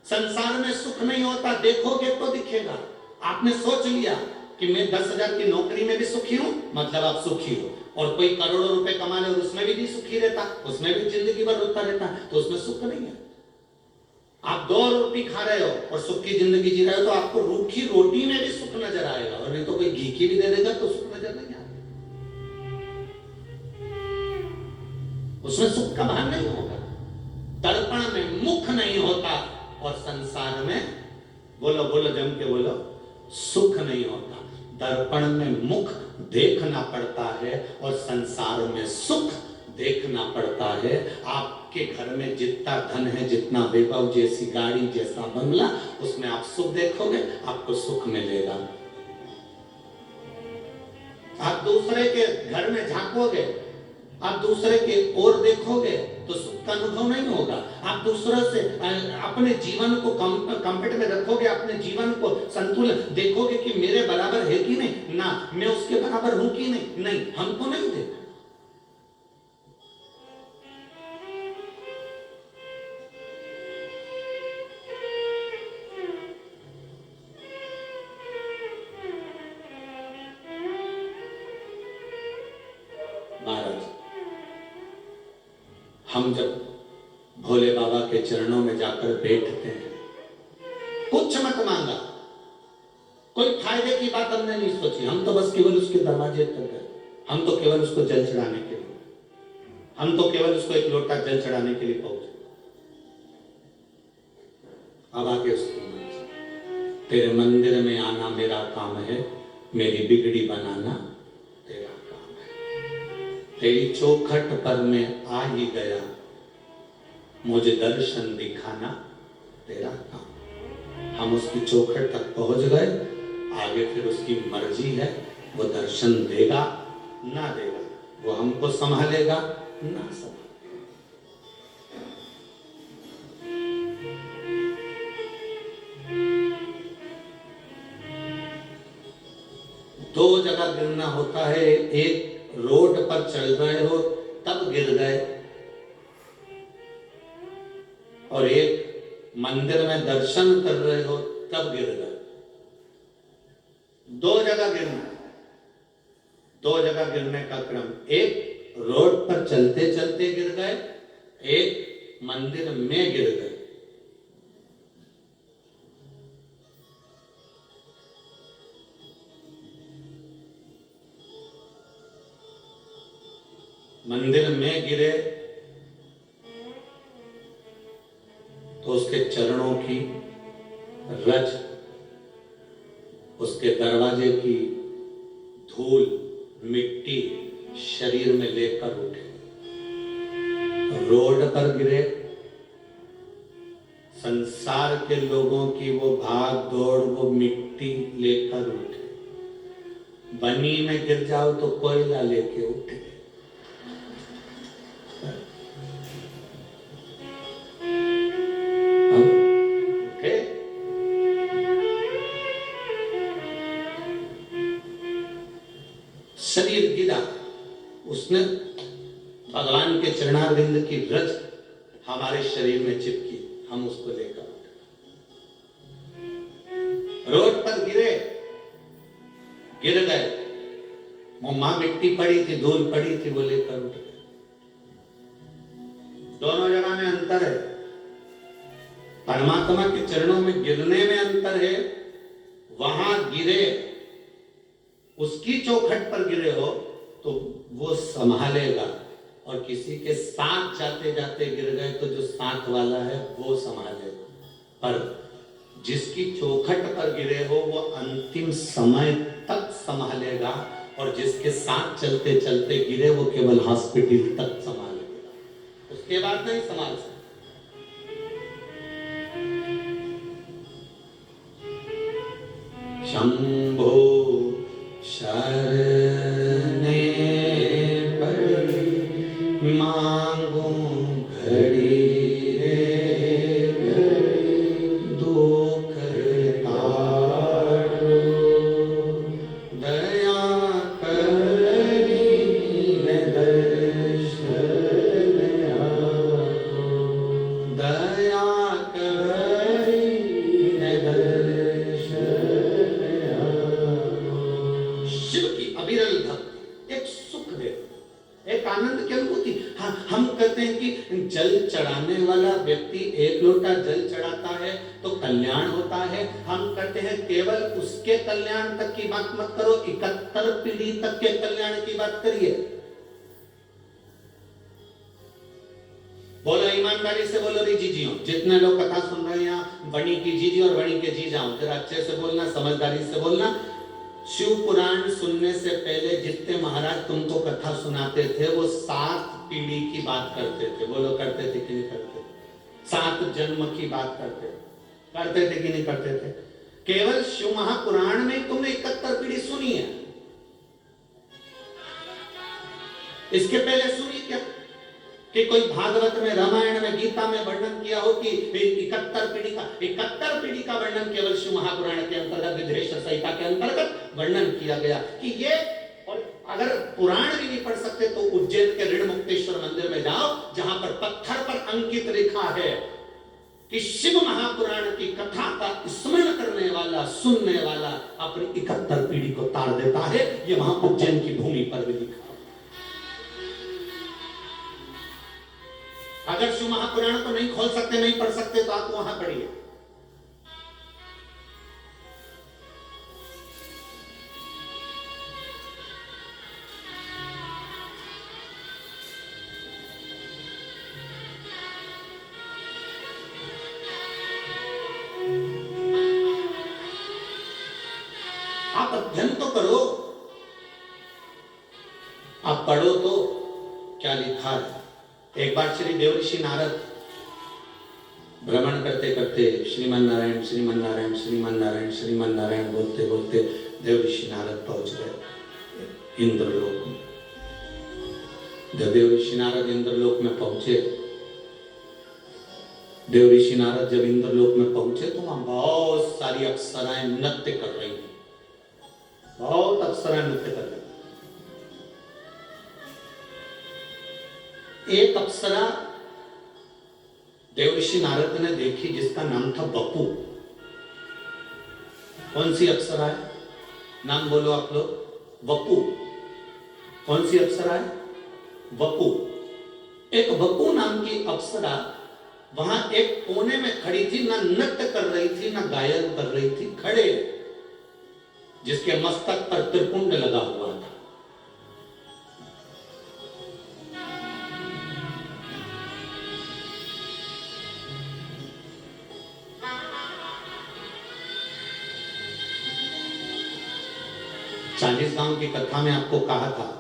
A: संसार में सुख नहीं होता, देखोगे तो दिखेगा। आपने सोच लिया कि मैं 10,000 की नौकरी में भी सुखी हूं, मतलब आप सुखी हो। और कोई करोड़ों रुपए कमा ले और उसमें भी नहीं सुखी रहता, उसमें भी जिंदगी भर रोता रहता, तो उसमें सुख नहीं है। आप 2 रोटी खा रहे हो और सुख की जिंदगी जी रहे हो, तो आपको रूखी रोटी में भी सुख नजर आएगा, और नहीं तो कोई घी की भी दे देगा तो सुख नजर नहीं आएगा। उसमें सुख का भान नहीं होगा। दर्पण में मुख नहीं होता और संसार में, बोलो बोलो जम के बोलो, सुख नहीं होता। दर्पण में मुख देखना पड़ता है और संसार में सुख देखना पड़ता है। आपके घर में जितना धन है, जितना वैभव, जैसी गाड़ी, जैसा बंगला, उसमें आप सुख देखोगे, आपको सुख मिलेगा। आप दूसरे के घर में झांकोगे, आप दूसरे के ओर देखोगे तो सुख का अनुभव नहीं होगा। आप दूसरों से अपने जीवन को कंपेट में रखोगे, अपने जीवन को संतुलन देखोगे कि मेरे बराबर है कि नहीं, ना मैं उसके बराबर हूं कि नहीं, नहीं हमको नहीं देखा। महाराज, हम जब भोले बाबा के चरणों में जाकर बैठते हैं, कुछ मत मांगा, कोई फायदे की बात हमने नहीं सोची, हम तो बस केवल उसके दरवाजे तक गए, हम तो केवल उसको जल चढ़ाने के लिए, हम तो केवल उसको 1 लोटा जल चढ़ाने के लिए पहुंचे। अब आके उसको, तेरे मंदिर में आना मेरा काम है, मेरी बिगड़ी बनाना तेरा काम है। तेरी चौखट पर मैं आ ही गया, मुझे दर्शन दिखाना तेरा काम। हम उसकी चौखट तक पहुंच गए, आगे फिर उसकी मर्जी है, वो दर्शन देगा ना देगा, वो हमको संभालेगा ना संभालेगा। दो जगह गिरना होता है, एक रोड पर चल रहे हो तब गिर गए, और एक मंदिर में दर्शन कर रहे हो तब गिर गए। दो जगह गिरना, दो जगह गिरने का क्रम, एक रोड पर चलते चलते गिर गए, एक मंदिर में गिर गए। मंदिर में गिरे तो उसके चरणों की रज, उसके दरवाजे की धूल मिट्टी शरीर में लेकर उठे। रोड पर गिरे, संसार के लोगों की वो भाग दौड़, वो मिट्टी लेकर उठे। बनी में गिर जाओ तो कोयला लेके उठे। शरीर गिरा, उसने भगवान के चरणारविंद की रज हमारे शरीर में चिपकी, हम उसको लेकर उठे। रोड पर गिरे, गिर गए, मुँह मिट्टी पड़ी थी, धूल पड़ी थी, वो लेकर उठ गए। दोनों जगह में अंतर है। परमात्मा के चरणों में गिरने में अंतर है, वहां गिरे, उसकी चौखट पर गिरे हो तो वो संभालेगा, और किसी के साथ जाते जाते गिर गए तो जो साथ वाला है वो संभालेगा। पर जिसकी चौखट पर गिरे हो वो अंतिम समय तक संभालेगा, और जिसके साथ चलते चलते गिरे वो केवल हॉस्पिटल तक संभालेगा, उसके बाद नहीं संभाल सकता। शंभो शरणे पड़ी मांगू घड़ी रे घड़ी, दुख तारो दया करी ने दर्शन आपो, दया करी ने दर्शन। शिव की अविरल भक्ति एक सुख दे, एक आनंद की अनुभूति। हाँ, हम कहते हैं कि जल चढ़ाने वाला व्यक्ति एक लोटा जल चढ़ाता है तो कल्याण होता है। हम कहते हैं केवल उसके कल्याण तक की बात मत करो, 71 पीढ़ी तक के कल्याण की बात करिए। बोलो ईमानदारी से बोलो रे जीजियों, जितने लोग कथा सुन रहे हैं यहाँ, बणी की जीजी और बणी के जी जाओ, जरा अच्छे से बोलना, समझदारी से बोलना। शिव पुराण सुनने से पहले जितने महाराज तुमको कथा सुनाते थे वो 7 पीढ़ी की बात करते थे। बोलो करते थे कि नहीं करते? 7 जन्म की बात करते थे कि नहीं करते थे? केवल शिव महापुराण में तुमने 71 पीढ़ी सुनी है, इसके पहले सुनी क्या? कि कोई भागवत में, रामायण में, गीता में वर्णन किया हो कि 71 पीढ़ी का वर्णन केवल शिव महापुराण के अंतर्गत, विदेश संहिता के अंतर्गत वर्णन किया गया कि ये। और अगर पुराण भी नहीं पढ़ सकते तो उज्जैन के ऋण मुक्तेश्वर मंदिर में जाओ, जहां पर पत्थर पर अंकित लिखा है कि शिव महापुराण की कथा का स्मरण करने वाला, सुनने वाला अपनी 71 पीढ़ी को तार देता है। ये वहां उज्जैन की भूमि पर भी लिखा। अगर शिव महापुराण को नहीं खोल सकते, नहीं पढ़ सकते, तो आप वहां पढ़िए। आप अध्ययन तो करो, आप पढ़ो तो क्या लिखा है। एक बार श्री देवर्षि नारद भ्रमण करते करते श्रीमन नारायण श्रीमन नारायण श्रीमन नारायण श्रीमन नारायण बोलते बोलते देवर्षि नारद पहुंच गए इंद्रलोक में। जब देवर्षि नारद इंद्रलोक में पहुंचे, देवर्षि नारद जब इंद्रलोक में पहुंचे तो वहां बहुत सारी अप्सराएं नृत्य कर रही थी, बहुत अप्सराएं नृत्य कर रही थी। एक अप्सरा देवर्षि नारद ने देखी जिसका नाम था बपू। कौन सी अप्सरा है? नाम बोलो आप लोग। वपू। कौन सी अप्सरा है? वपू। एक वपू नाम की अप्सरा वहां एक कोने में खड़ी थी, ना नृत्य कर रही थी ना गायन कर रही थी, खड़े, जिसके मस्तक पर त्रिपुंड लगा हुआ था। चालीसगांव की कथा में आपको कहा था,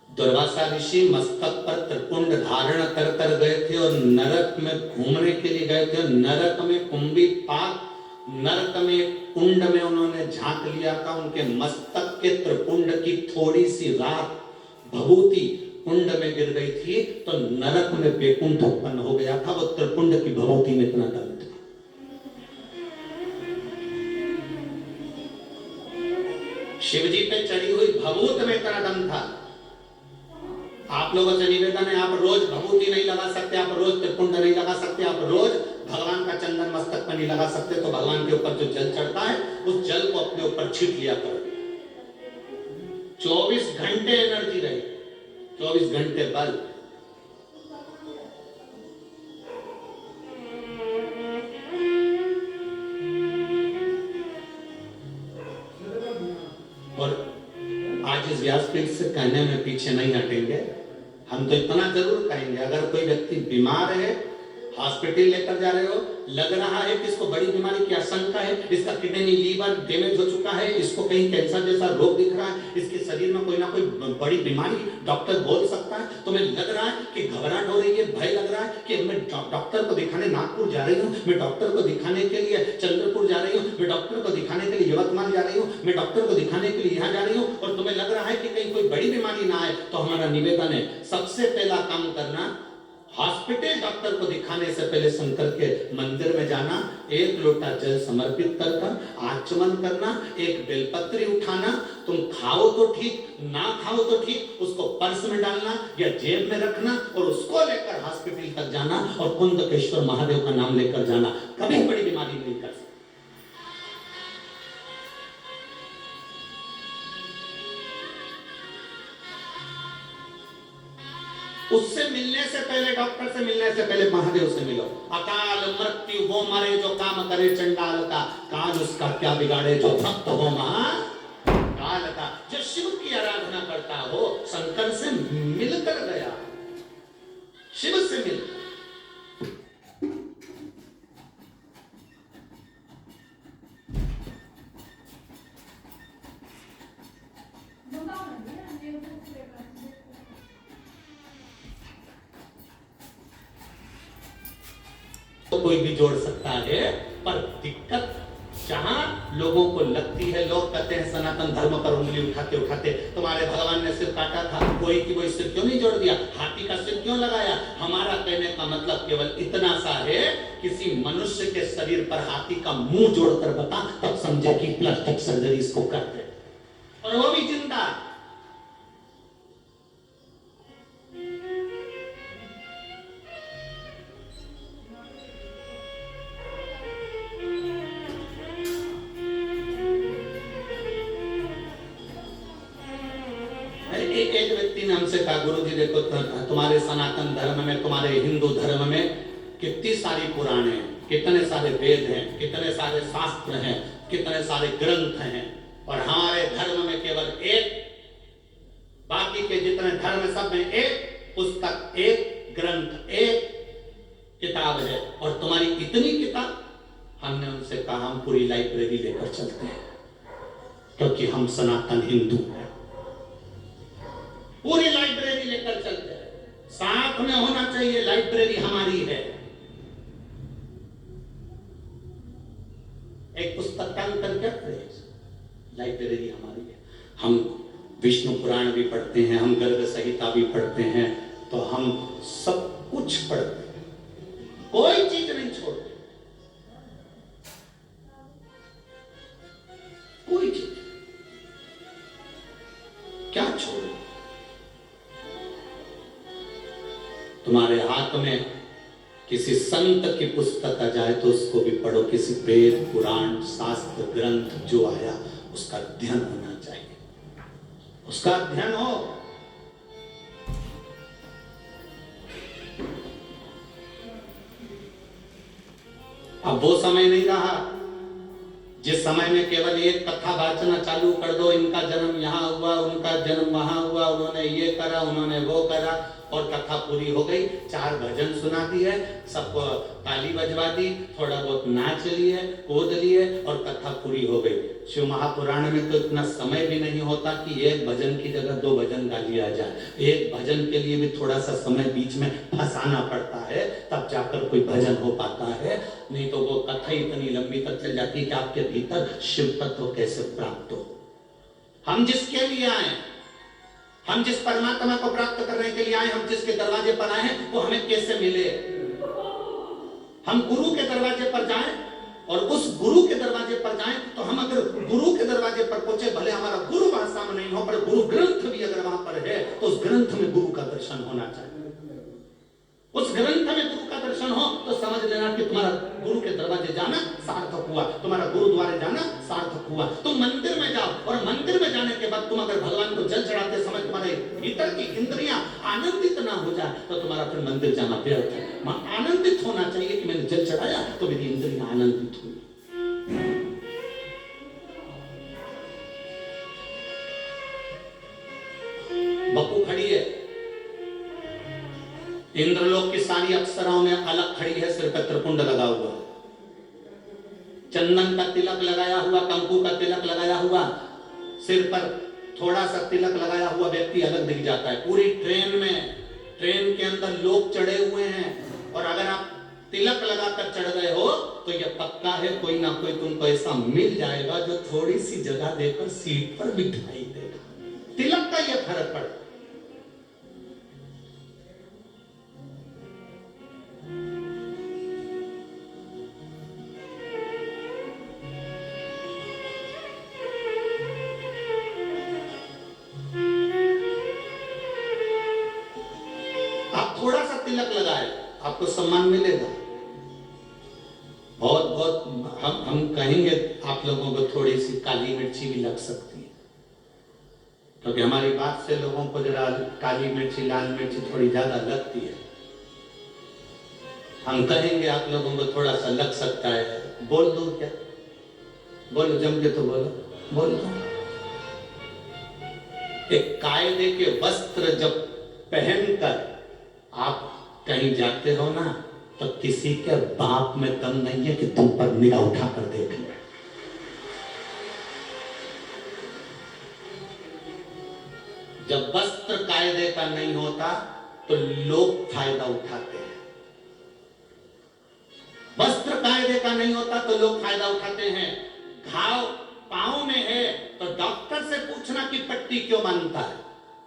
A: दुर्वासा ऋषि मस्तक पर त्रिपुंड धारण कर कर गए थे और नरक में घूमने के लिए गए थे। नरक में कुंभी पाक, नरक में कुंड में उन्होंने झांक लिया था। उनके मस्तक के त्रिपुंड की थोड़ी सी राख भभूति कुंड में गिर गई थी तो नरक में बेकुंठ उत्पन्न हो गया था। वो त्रिपुंड की भभूति में इतना दम था। शिवजी पे चढ़ी हुई भभूत में इतना दम था। आप लोगों से निवेदन है, आप रोज भभूति नहीं लगा सकते, आप रोज त्रिपुंड नहीं लगा सकते, आप रोज भगवान का चंदन मस्तक पर नहीं लगा सकते, तो भगवान के ऊपर जो जल चढ़ता है उस जल को अपने ऊपर छीट लिया करो। 24 घंटे एनर्जी रही, 24 घंटे बल। और आज इस व्यासपीठ से कहने में पीछे नहीं हटेंगे। हम तो इतना जरूर कहेंगे, अगर कोई व्यक्ति बीमार है, हॉस्पिटल लेकर जा रहे हो, लग रहा है कि इसको बड़ी बीमारी की आशंका है, इसका किडनी लीवर डैमेज हो चुका है, इसको कहीं कैंसर जैसा रोग दिख रहा है, इसके शरीर में कोई ना कोई बड़ी बीमारी डॉक्टर बोल सकता है, तुम्हें लग रहा है कि घबराहट हो रही है, भय लग रहा है कि मैं डॉक्टर को दिखाने नागपुर जा रही हूँ, मैं डॉक्टर को दिखाने के लिए चंद्रपुर जा रही हूँ, मैं डॉक्टर को दिखाने के लिए यवतमाल जा रही हूँ, मैं डॉक्टर को दिखाने के लिए यहाँ जा रही हूँ, और तुम्हें लग रहा है कि कहीं कोई बड़ी बीमारी ना आए, तो हमारा निवेदन है, सबसे पहला काम करना, हॉस्पिटल डॉक्टर को दिखाने से पहले शंकर के मंदिर में जाना, एक लोटा जल समर्पित कर आचमन करना, एक बेलपत्री उठाना, तुम खाओ तो ठीक, ना खाओ तो ठीक, उसको पर्स में डालना या जेब में रखना और उसको लेकर हॉस्पिटल तक जाना और कुंदकेश्वर महादेव का नाम लेकर जाना। कभी बड़ी बीमारी नहीं कर सकती। उससे मिलने से पहले, डॉक्टर से मिलने से पहले महादेव से मिलो। अकाल मृत्यु वो मरे जो काम करे चंडाल का, काल उसका क्या बिगाड़े जो भक्त हो महाकाल का। जो शिव की आराधना करता हो, शंकर से मिलकर गया, शिव से मिल। तो कोई भी जोड़ सकता है, पर दिक्कत जहां लोगों को लगती है, लोग कहते हैं सनातन धर्म पर उंगली उठाते उठाते तुम्हारे भगवान ने सिर काटा था, कोई की कोई सिर क्यों नहीं जोड़ दिया, हाथी का सिर क्यों लगाया। हमारा कहने का मतलब केवल इतना सा है, किसी मनुष्य के शरीर पर हाथी का मुंह जोड़कर बता, तब समझे कि प्लास्टिक सर्जरी इसको करते, और वो भी जिंदा। एक व्यक्ति ने हमसे कहा, गुरुजी देखो तुम्हारे सनातन धर्म में, तुम्हारे हिंदू धर्म में कितनी सारी पुराण हैं, कितने सारे वेद हैं, कितने सारे शास्त्र हैं, कितने सारे ग्रंथ हैं, और हमारे धर्म में केवल एक, बाकी के जितने धर्म सब में एक पुस्तक, एक ग्रंथ, एक किताब है, और तुम्हारी इतनी किताब। हमने उनसे कहा हम पूरी लाइब्रेरी लेकर चलते हैं। क्योंकि हम सनातन हिंदू हैं। पूरी लाइब्रेरी लेकर चलते हैं, साथ में होना चाहिए, लाइब्रेरी हमारी है। एक पुस्तक का अंतर क्या है? लाइब्रेरी हमारी है। हम विष्णु पुराण भी पढ़ते हैं, हम गर्ग संहिता भी पढ़ते हैं, तो हम सब कुछ पढ़ते हैं, कोई चीज नहीं छोड़ते, कोई चीज क्या छोड़े। तुम्हारे हाथ में किसी संत की पुस्तक आ जाए तो उसको भी पढ़ो, किसी वेद पुराण शास्त्र ग्रंथ जो आया उसका अध्ययन होना चाहिए, उसका अध्ययन हो। अब वो समय नहीं रहा जिस समय में केवल एक कथा वाचना चालू कर दो, इनका जन्म यहाँ हुआ, उनका जन्म वहां हुआ, उन्होंने ये करा, उन्होंने वो करा, और कथा पूरी हो गई। 4 भजन सुना दिए, सबको ताली बजवा दी, थोड़ा बहुत नाच लिए, कूद लिए, और कथा पूरी हो गई। शिव महापुराण में तो इतना समय भी नहीं होता कि एक भजन की जगह 2 भजन गा लिया जाए। एक भजन के लिए भी थोड़ा सा समय बीच में फंसाना पड़ता है, तब जाकर कोई भजन हो पाता है, नहीं तो वो कथा इतनी लंबी तक चल जाती है कि आपके भीतर शिव तत्व कैसे प्राप्त हो। हम जिसके लिए आए, हम जिस परमात्मा को प्राप्त करने के लिए आए, हम जिसके दरवाजे पर आए हैं, वो हमें कैसे मिले। हम गुरु के दरवाजे पर जाएं, और उस गुरु के दरवाजे पर जाएं, तो हम अगर गुरु के दरवाजे पर पहुंचे, भले हमारा गुरु वहां सामने नहीं हो, पर गुरु ग्रंथ भी अगर वहां पर है, तो उस ग्रंथ में गुरु का दर्शन होना चाहिए। उस ग्रंथ में गुरु का दर्शन हो तो समझ लेना कि तुम्हारा गुरु के दरवाजे जाना सार्थक हुआ, तुम्हारा गुरुद्वारे जाना सार्थक हुआ। तुम मंदिर में जाओ, और मंदिर में जाने के बाद तुम अगर भगवान को जल चढ़ाते समय तुम्हारे भीतर की इंद्रियां आनंदित ना हो जाए, तो तुम्हारा फिर मंदिर जाना व्यर्थ है। आनंदित होना चाहिए कि मैंने जल चढ़ाया तो मेरी इंद्रियां आनंदित हुई। बप्पू खड़ी है, इंद्रलोक की सारी अप्सराओं में अलग खड़ी है, सिर पर त्रिपुंड लगा हुआ, चंदन का तिलक लगाया हुआ, कंकु का तिलक लगाया हुआ, सिर पर थोड़ा सा तिलक लगाया हुआ व्यक्ति अलग दिख जाता है। पूरी ट्रेन में, ट्रेन के अंदर लोग चढ़े हुए हैं, और अगर आप तिलक लगाकर चढ़ गए हो तो यह पक्का है कोई ना कोई तुमको ऐसा मिल जाएगा जो थोड़ी सी जगह देकर सीट पर बिठाई देगा। तिलक का यह फर्क पड़ता है। तिलक लगाए आपको सम्मान मिलेगा। बहुत बहुत हम कहेंगे आप लोगों को थोड़ी सी काली मिर्ची भी लग सकती है, क्योंकि हमारी बात से लोगों को जरा काली मिर्ची लाल मिर्ची थोड़ी ज्यादा लगती है। हम कहेंगे आप लोगों को थोड़ा सा लग सकता है। बोल दो क्या? बोलो, जम के तो बोलो, बोल दो। एक कायदे के वस्त्र जब पहनकर आप कहीं जाते हो ना, तो किसी के बाप में दम नहीं है कि तुम पर निगाह उठाकर देख ले। जब वस्त्र कायदे का नहीं होता तो लोग फायदा उठाते हैं। वस्त्र कायदे का नहीं होता तो लोग फायदा उठाते हैं। घाव पांव में है तो डॉक्टर से पूछना कि पट्टी क्यों बांधता है।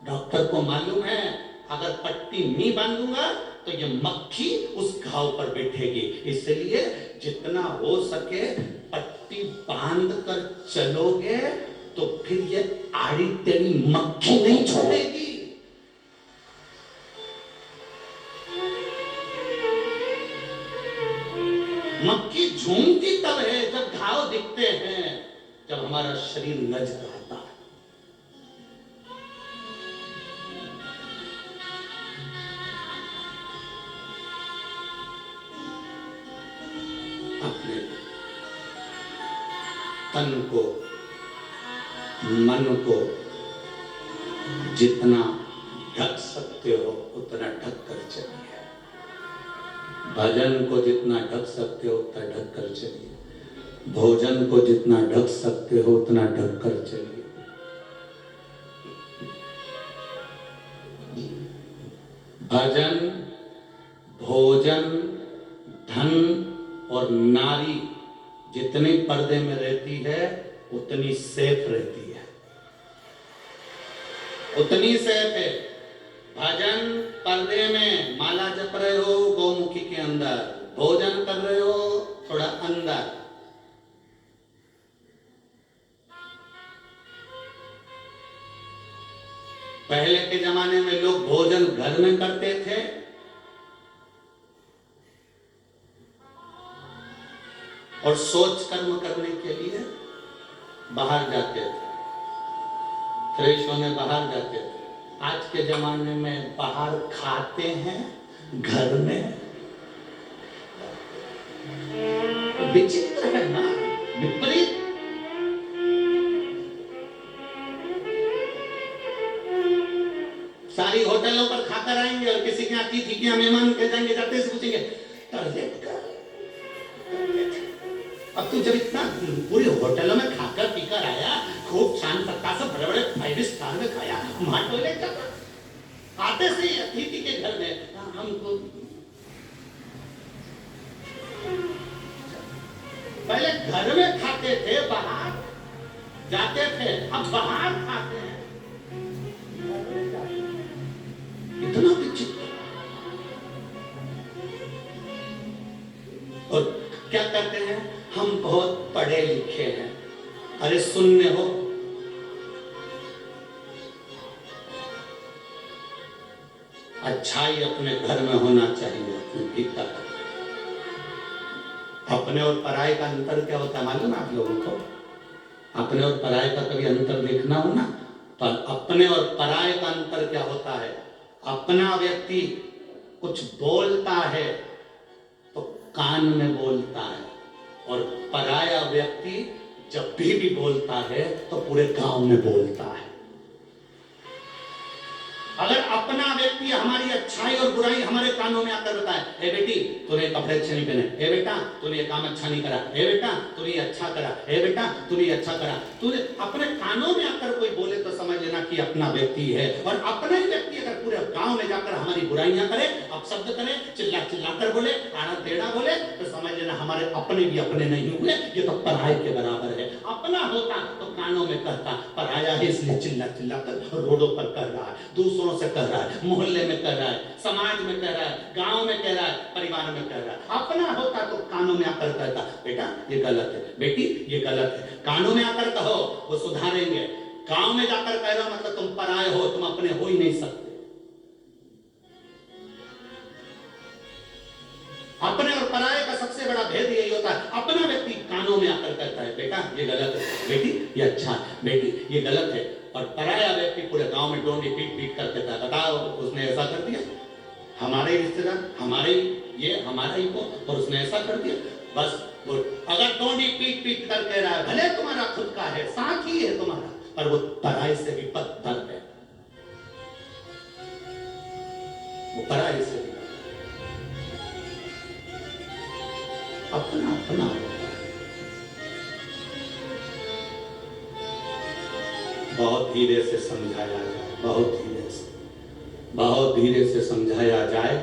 A: डॉक्टर को मालूम है अगर पट्टी नहीं बांधूंगा तो ये मक्खी उस घाव पर बैठेगी, इसलिए जितना हो सके पट्टी बांध कर चलोगे तो फिर ये आड़ी टेढ़ी मक्खी नहीं छोड़ेगी। मक्खी झूमती तब है जब घाव दिखते हैं, जब हमारा शरीर लज रहता है। अपने तन को, मन को जितना ढक सकते हो उतना ढक कर चलिए। भजन को जितना ढक सकते हो उतना ढक कर चलिए। भोजन को जितना ढक सकते हो उतना ढक कर चलिए। भजन, भोजन, धन और नारी जितनी पर्दे में रहती है उतनी सेफ रहती है, उतनी सेफ है। भजन पर्दे में, माला जप रहे हो गौमुखी के अंदर, भोजन कर रहे हो थोड़ा अंदर। पहले के जमाने में लोग भोजन घर में करते थे और सोच कर्म करने के लिए बाहर जाते थे, फ्रेश होने बाहर जाते थे। आज के जमाने में बाहर खाते हैं, घर में। विचित्र है ना, विपरीत। सारी होटलों पर खाकर आएंगे और किसी के यहाँ अतिथि मेहमान के जाएंगे, जाते से पूछेंगे टॉयलेट का। अब तू जब इतना पूरी होटलों में खाकर पीकर आया, खूब शान सत्ता से बड़े बड़े 5 स्टार में खाया, वहां टॉयलेट जाता। आते से ही अतिथि के घर में हमको पहले घर में खाते थे, बाहर जाते थे, अब बाहर खाते हैं। इतना विचित्र। और क्या करते हैं, हम बहुत पढ़े लिखे हैं। अरे शून्य हो, अच्छाई अपने घर में होना चाहिए, अपने भीतर। अपने और पराये का अंतर क्या होता है मालूम आप लोगों को? अपने और पराये का कभी अंतर देखना हो ना, पर अपने और पराये का अंतर क्या होता है? अपना व्यक्ति कुछ बोलता है तो कान में बोलता है, और पराया व्यक्ति जब भी बोलता है तो पूरे गांव में बोलता है। अगर अपना व्यक्ति हमारी अच्छाई और बुराई हमारे कानों में आकर बताए, ए बेटी तूने कपड़े अच्छे नहीं पहने, ए बेटा तूने ये काम अच्छा नहीं करा, ए बेटा तूने अच्छा करा, ए बेटा तूने अच्छा करा, तूने अपने कानों में आकर कोई बोले तो समझ लेना कि अपना व्यक्ति है। और अपना ही व्यक्ति अगर पूरे गांव में जाकर हमारी बुराइयां करे, अपशब्द करे, चिल्ला चिल्ला कर बोले, आना टेढ़ा बोले, तो समझ लेना हमारे अपने भी अपने नहीं हुए, ये तो पराये के बराबर है। अपना होता तो कानों में कहता, पराया है इसलिए चिल्ला चिल्ला कर रोडों पर कह रहा है, दूसरों से कह रहा है, मोहल्ले में कह रहा है, समाज में कह रहा है, गांव में कह रहा है, परिवार में कह रहा है। अपना होता तो कानों में आकर कहता, बेटा ये गलत है, बेटी ये गलत है। कानों में आकर कहो, वो सुधारेंगे। गांव में जाकर कह रहा मतलब तुम पराये हो, तुम अपने हो ही नहीं सकते। अपने और पराये का सबसे बड़ा भेद यही होता है। अपना व्यक्ति कानों में आकर कहता है, बेटा ये गलत है, बेटी ये अच्छा है, बेटी ये गलत है। और पराया व्यक्ति पूरे गांव में डोंडी पीट पीट कर कहता है, बताओ उसने ऐसा कर दिया, हमारे रिश्तेदार, हमारे ये हमारा ही को, और उसने ऐसा कर दिया। बस अगर डोंडी पीट पीट कर कह रहा है, भले तुम्हारा खुद का है, साथी है तुम्हारा, पर वो पराये से भी बदतर है, वो पराये से भी अपना अपना होता है। बहुत धीरे से समझाया जाए, बहुत धीरे से समझाया जाए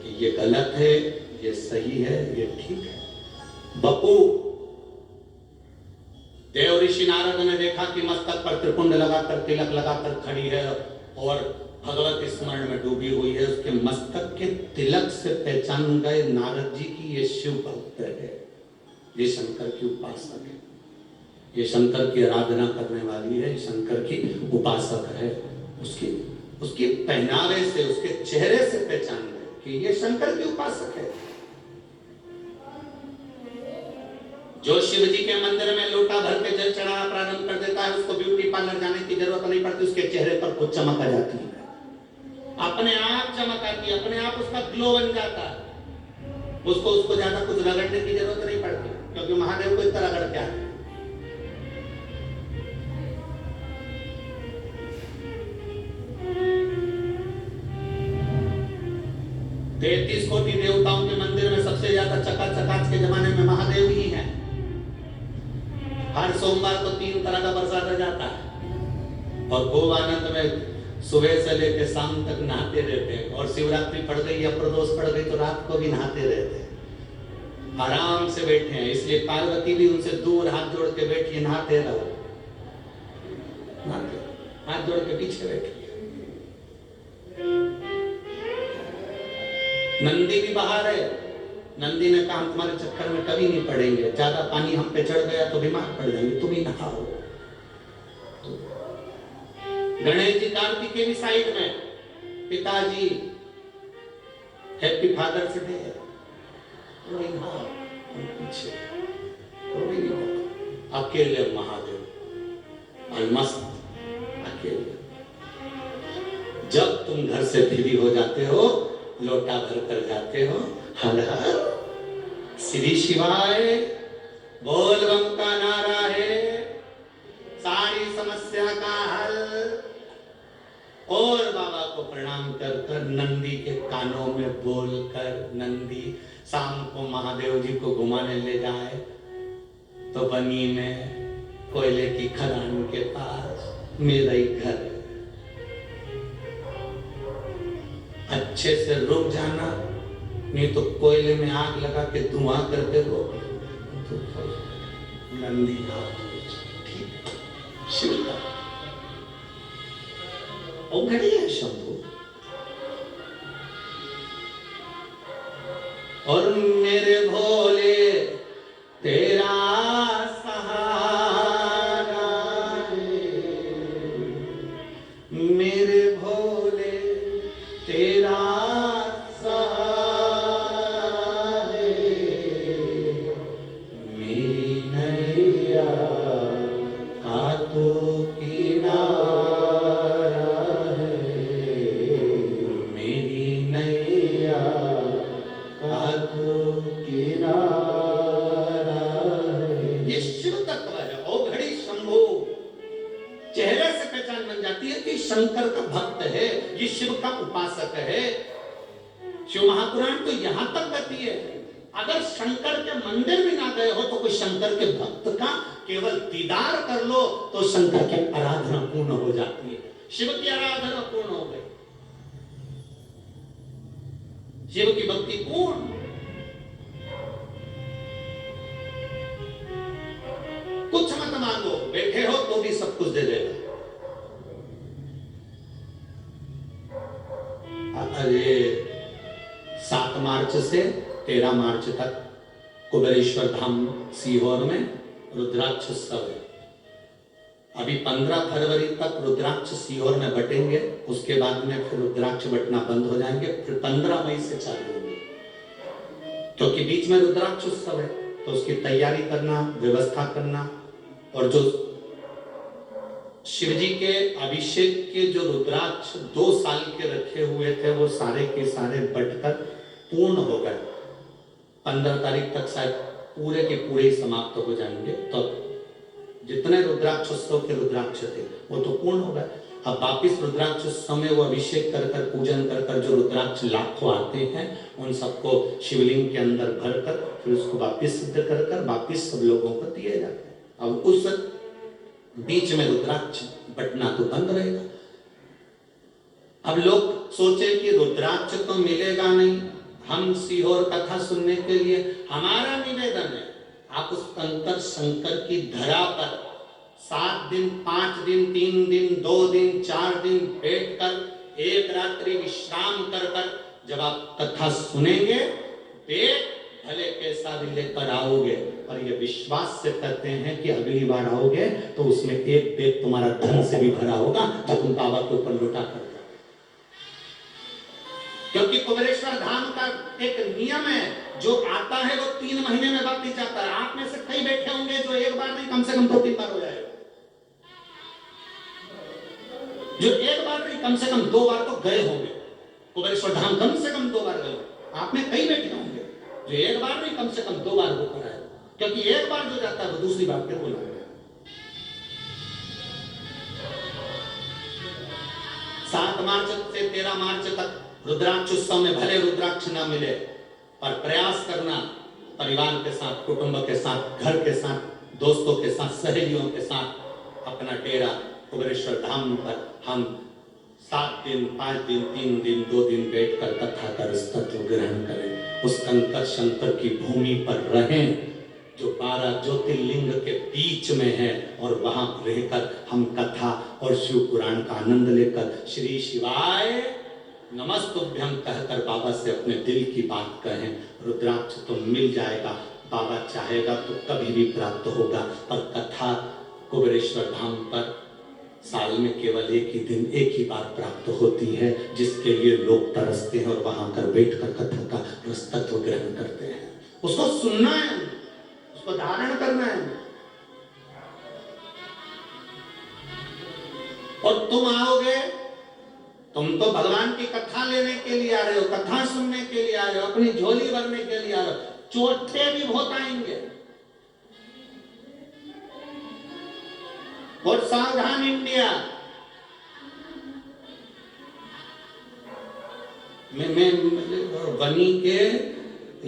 A: कि ये गलत है, ये सही है, ये ठीक है। बपू देव ऋषि नारद ने देखा कि मस्तक पर त्रिपुंड लगाकर, तिलक लगाकर खड़ी है और भगवत स्मरण में डूबी हुई है। उसके मस्तक के तिलक से पहचान गए नारद जी की ये शिव भक्त है, ये शंकर की उपासक है, ये शंकर की आराधना करने वाली है, शंकर की उपासक है। उसकी पहनावे से, उसके चेहरे से पहचान गए कि ये शंकर की उपासक है। जो शिव जी के मंदिर में लोटा भर के जल चढ़ाना प्रारंभ कर देता है, उसको ब्यूटी पार्लर जाने की जरूरत नहीं पड़ती, उसके चेहरे पर कुछ चमक आ जाती है, अपने आप चमक आती है, अपने आप उसका ग्लो बन जाता है। उसको ज्यादा कुछ रगड़ने की जरूरत नहीं पड़ती, क्योंकि महादेव को इतना रगड़ क्या है। 33 कोटि देवताओं के मंदिर में सबसे ज्यादा चकाचक आज के जमाने में महादेव ही हैं। हर सोमवार को 3 तरह का प्रसाद जाता है और खूब आनंद में सुबह से लेकर शाम तक नहाते रहते हैं। और शिवरात्रि पड़ गई या प्रदोष पड़ गई तो रात को भी नहाते रहते हैं, आराम से बैठे हैं। इसलिए पार्वती भी उनसे दूर हाथ जोड़ के बैठी, नहाते रहो, नहाते, हाथ जोड़ के पीछे बैठी। नंदी भी बाहर है। नंदी ने कहा हम तुम्हारे चक्कर में कभी नहीं पड़ेंगे, ज्यादा पानी हम पे चढ़ गया तो बीमार पड़ जाएंगे, तुम ही नहाओ। गणेश जी कार्तिकेय भी साइड में, पिताजी हैप्पी फादर्स डे, पीछे अकेले महादेव और मस्त अकेले। जब तुम घर से फ्री हो जाते हो, लोटा भर कर जाते हो, हर हर श्री शिवाय बोल बम का नारा है, सारी समस्या का हल। और बाबा को प्रणाम कर कर नंदी के कानों में बोलकर नंदी शाम को महादेव जी को घुमाने ले जाए तो बनी में कोयले की खदान के पास मेरा ही घर है, अच्छे से रुक जाना, नहीं तो कोयले में आग लगा के धुआं करके रोक। नंदी ठीक शिव का घड़ी है शंभु। और मेरे भोले तेरा सहारा है, मेरे भोले तेरा सहारा है, मेरी नैया का तो किनारा शंकर का भक्त है, ये शिव का उपासक है। शिव महापुराण तो यहां तक कहती है अगर शंकर के मंदिर भी ना गए हो तो कोई शंकर के भक्त का केवल दीदार कर लो तो शंकर की आराधना पूर्ण हो जाती है, शिव की आराधना पूर्ण हो गई, शिव की भक्ति पूर्ण। कुछ मत मांगो, बैठे हो तो भी सब कुछ दे देगा। अरे 7 मार्च से 13 मार्च तक कुबेरेश्वर धाम सीहोर में रुद्राक्ष उत्सव है। अभी 15 फरवरी तक रुद्राक्ष सीहोर में बटेंगे, उसके बाद में फिर रुद्राक्ष बटना बंद हो जाएंगे, फिर 15 मई से चालू होंगे। क्योंकि बीच में रुद्राक्ष उत्सव है तो उसकी तैयारी करना, व्यवस्था करना, और जो शिव जी के अभिषेक के जो रुद्राक्ष 2 साल के रखे हुए थे वो सारे के सारे बटकर पूर्ण हो गए। 15 तारीख तक शायद पूरे के पूरे ही समाप्त हो जाएंगे। तो जितने रुद्राक्ष उत्सव के रुद्राक्ष थे वो तो पूर्ण हो गए। अब वापिस रुद्राक्ष उत्सव में वो अभिषेक कर कर पूजन कर कर जो रुद्राक्ष लाखों आते हैं उन सबको शिवलिंग के अंदर भरकर फिर उसको वापिस सिद्ध कर कर वापिस सब लोगों को दिए जाते हैं। अब उस बीच में रुद्राक्ष बटना तो बंद रहेगा। अब लोग सोचे कि रुद्राक्ष तो मिलेगा नहीं, हम सीहोर कथा सुनने के लिए, हमारा निवेदन है आप उस कंकर शंकर की धरा पर 7 दिन 5 दिन 3 दिन 2 दिन 4 दिन बैठकर एक रात्रि विश्राम कर कर जब आप कथा सुनेंगे, बेग भले कैसा भी लेकर आओगे, और ये विश्वास से कहते हैं कि अगली बार आओगे तो उसमें एक बेग तुम्हारा धन से भी भरा होगा जो तुम बाबा के ऊपर लौटा कर। क्योंकि कुबेरेश्वर धाम का एक नियम है, जो आता है वो 3 महीने में वापस जाता है। आप में से कई बैठे होंगे जो एक बार नहीं कम से कम 2-3 बार हो जाएगा, जो एक बार नहीं कम से कम 2 बार तो गए होंगे कुबेरेश्वर धाम, कम से कम 2 बार गए। आप में कई बैठे होंगे जो एक बार नहीं कम से कम 2 बार होकर आए, क्योंकि एक बार जो जाता है वो दूसरी बार फिर बोला। 7 मार्च से 13 मार्च तक रुद्राक्ष उत्सव में भले रुद्राक्ष ना मिले, पर प्रयास करना परिवार के साथ, कुटुंब के साथ, घर के साथ दोस्तों के साथ, सहेलियों के साथ अपना डेरा कुबेरेश्वर धाम पर हम 7 दिन, 5 दिन, 3 दिन, 2 दिन बैठकर कथा कर उस तत्व ग्रहण करें, उस कंकर शंकर की भूमि पर रहें जो 12 ज्योतिर्लिंग के बीच में है, और वहां रहकर हम कथा और शिव पुराण का आनंद लेकर श्री शिवाय नमस्तुभ्यं कहकर बाबा से अपने दिल की बात कहें। रुद्राक्ष तो मिल जाएगा, बाबा चाहेगा तो कभी भी प्राप्त होगा, पर कथा कुबेरेश्वर धाम पर साल में केवल एक ही दिन, एक ही बार प्राप्त होती है, जिसके लिए लोग तरसते हैं और वहां कर बैठकर कथा का तत्व ग्रहण करते हैं। उसको सुनना है, उसको धारण करना है। और तुम आओगे, तुम तो भगवान की कथा लेने के लिए आ रहे हो, कथा सुनने के लिए आ रहे हो, अपनी झोली भरने के लिए आ रहे हो, चोटे भी बहुत आएंगे। और सावधान इंडिया, मैं बनी के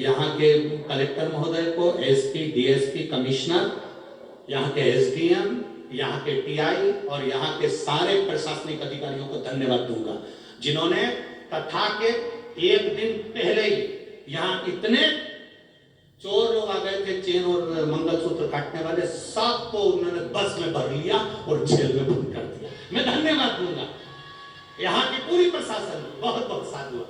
A: यहाँ के कलेक्टर महोदय को, एसपी, डीएसपी, कमिश्नर, यहाँ के एसडीएम, यहाँ के टीआई और यहाँ के सारे प्रशासनिक अधिकारियों को धन्यवाद दूंगा, जिन्होंने कथा के एक दिन पहले ही यहाँ इतने चोर लोग आ गए थे, चेन और मंगलसूत्र काटने वाले, सबको उन्होंने बस में भर लिया और जेल में बंद कर दिया। मैं धन्यवाद दूंगा यहाँ की पूरी प्रशासन, बहुत बहुत साधु।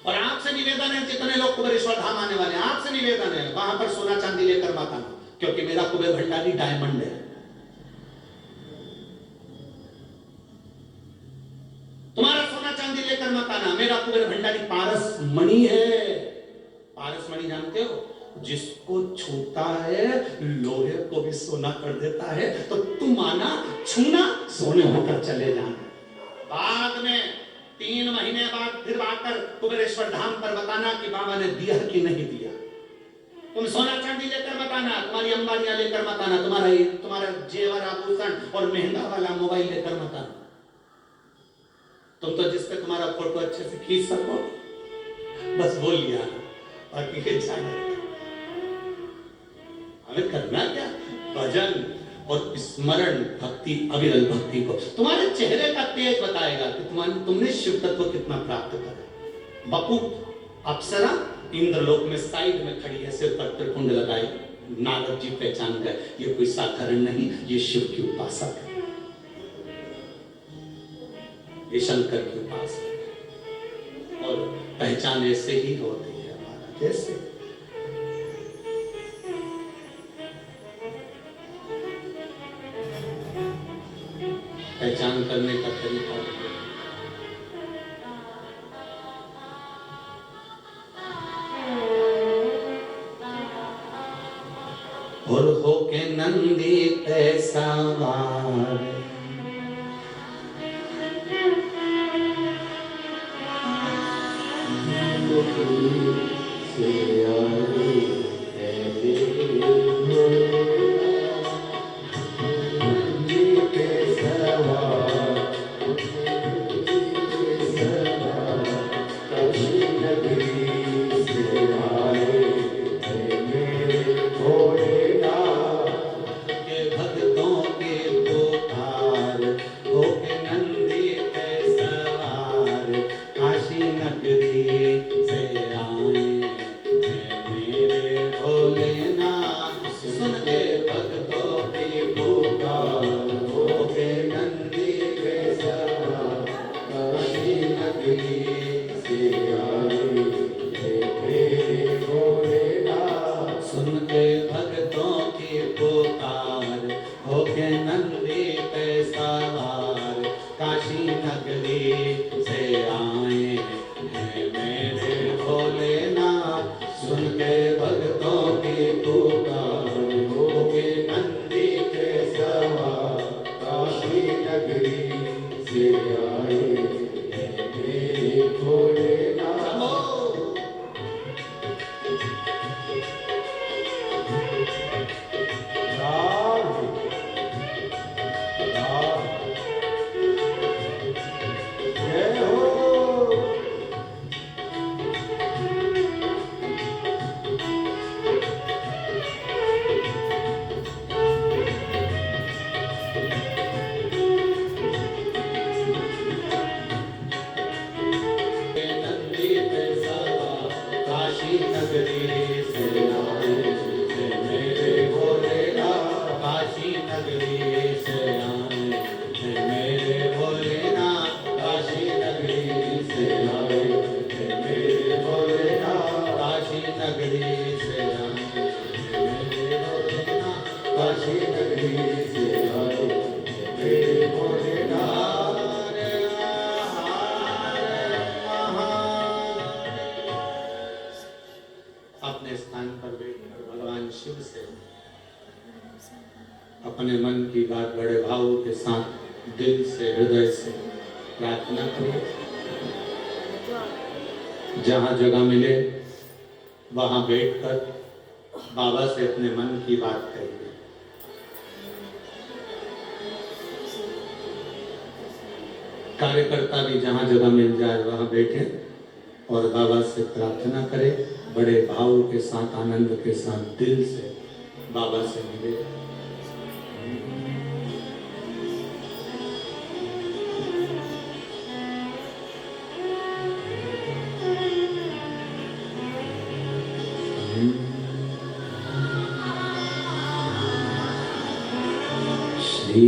A: और आपसे निवेदन है, जितने लोग कुबेरेश्वर धाम आने वाले हैं, आपसे निवेदन है, वहां पर सोना चांदी लेकर मत आना, क्योंकि मेरा कुबेर भंडारी डायमंड है। तुम्हारा सोना चांदी लेकर मत आना, मेरा कुबेर भंडारी पारस मणि है। पारस मणि जानते हो, जिसको छूता है लोहे को भी सोना कर देता है। तो तुम आना, छूना, सोने होकर चले जाना। बाद में 3 महीने बाद फिर आकर कुबेरेश्वर धाम पर बताना कि बाबा ने दिया कि नहीं दिया। तुम सोना चांदी लेकर मत आना, तुम्हारी अंबानियां लेकर मत आना, तुम्हारा जेवर आभूषण और महंगा वाला मोबाइल लेकर मत आना। तुम तो जिसपे तुम्हारा फोटो अच्छे से खींच सको बस वो लिया, बाकी के जाना। हमें करना क्या? भजन और स्मरण, भक्ति, अविरल भक्ति को। तुम्हारे चेहरे का तेज बताएगा कि तुमने शिव तत्व कितना प्राप्त करा। बपू अप्सरा इंद्रलोक में साइड में खड़ी है, सिर पर त्रिपुंड लगाए, नारद जी पहचान गए ये कोई साधारण नहीं, ये शिव की उपासक है, ये शंकर की उपासक है। और पहचान ऐसे ही होती है हमारा, कैसे? पहचान करने का तरीका और हो के नंदी पे सवार, अपने मन की बात बड़े भाव के साथ दिल से हृदय से प्रार्थना करिए। जहाँ जगह मिले वहाँ बैठकर बाबा से अपने मन की बात करिए। कार्यकर्ता भी जहाँ जगह मिल जाए वहाँ बैठे और बाबा से प्रार्थना करें, बड़े भाव के साथ आनंद के साथ दिल से बाबा से मिले। श्री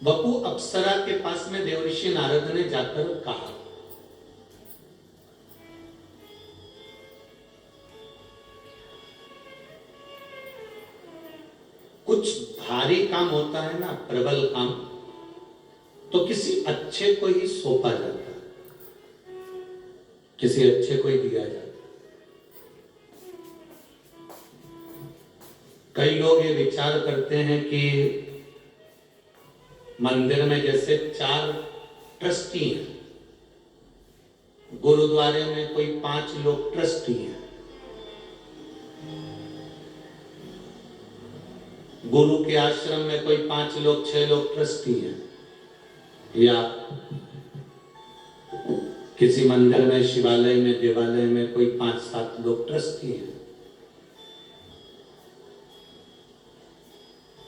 A: बपू अप्सरा के पास में देवऋषि नारद ने जाकर कहा, कुछ भारी काम होता है ना, प्रबल काम, तो किसी अच्छे को ही सौंपा जाता है, किसी अच्छे को ही दिया जाता है। कई लोग ये विचार करते हैं कि मंदिर में जैसे 4 ट्रस्टी हैं, गुरुद्वारे में कोई 5 लोग ट्रस्टी हैं, गुरु के आश्रम में कोई 5 लोग 6 लोग ट्रस्टी हैं, या किसी मंदिर में, शिवालय में, देवालय में कोई 5-7 लोग ट्रस्टी हैं।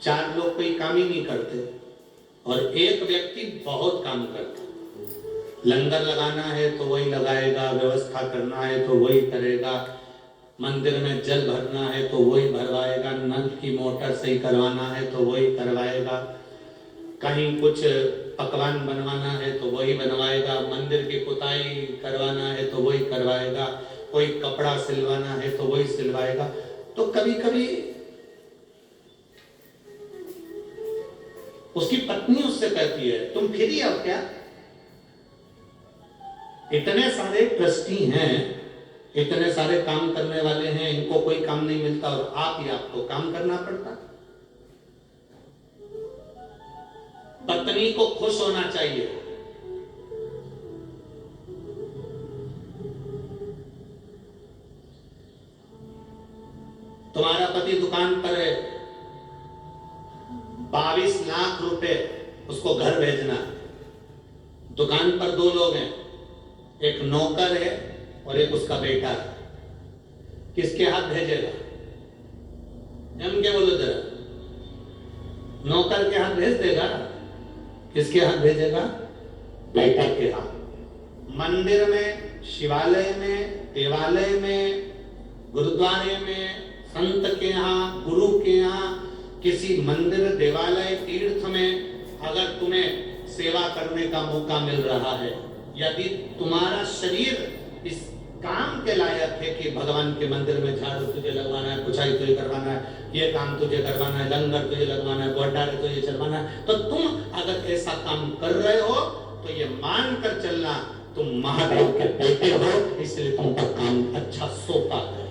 A: 4 लोग कोई काम ही नहीं करते और एक व्यक्ति बहुत काम करता है। लंगर लगाना है तो वही लगाएगा, व्यवस्था करना है तो वही करेगा, मंदिर में जल भरना है तो वही भरवाएगा, नल की मोटर सही करवाना है तो वही करवाएगा, कहीं कुछ पकवान बनवाना है तो वही बनवाएगा, मंदिर की पुताई करवाना है तो वही करवाएगा, कोई कपड़ा सिलवाना है तो वही सिलवाएगा। तो कभी कभी उसकी पत्नी उससे कहती है, तुम फ्री हो क्या? इतने सारे ट्रस्टी हैं, इतने सारे काम करने वाले हैं, इनको कोई काम नहीं मिलता और आप ही आपको काम करना पड़ता। पत्नी को खुश होना चाहिए। तुम्हारा पति दुकान पर है, 22 लाख रुपए उसको घर भेजना। दुकान पर 2 लोग हैं, एक नौकर है और एक उसका बेटा है। किसके हाथ भेजेगा? जम के बोलो जरा। नौकर के हाथ भेज देगा? किसके हाथ भेजेगा? बेटा के हाथ। मंदिर में, शिवालय में, देवालय में, गुरुद्वारे में, संत के यहाँ, गुरु के यहाँ, किसी मंदिर, देवालय, तीर्थ में अगर तुम्हें सेवा करने का मौका मिल रहा है, यदि तुम्हारा शरीर इस काम के लायक है कि भगवान के मंदिर में झाड़ू तुझे लगवाना है, पुछाई तुझे करवाना है, ये काम तुझे करवाना है, लंगर तुझे लगवाना है, भंडारे तुझे चलवाना है, तो तुम अगर ऐसा काम कर रहे हो तो ये मान कर चलना तुम महादेव के बेटे हो, इसलिए तुम पर काम अच्छा सौंपा है।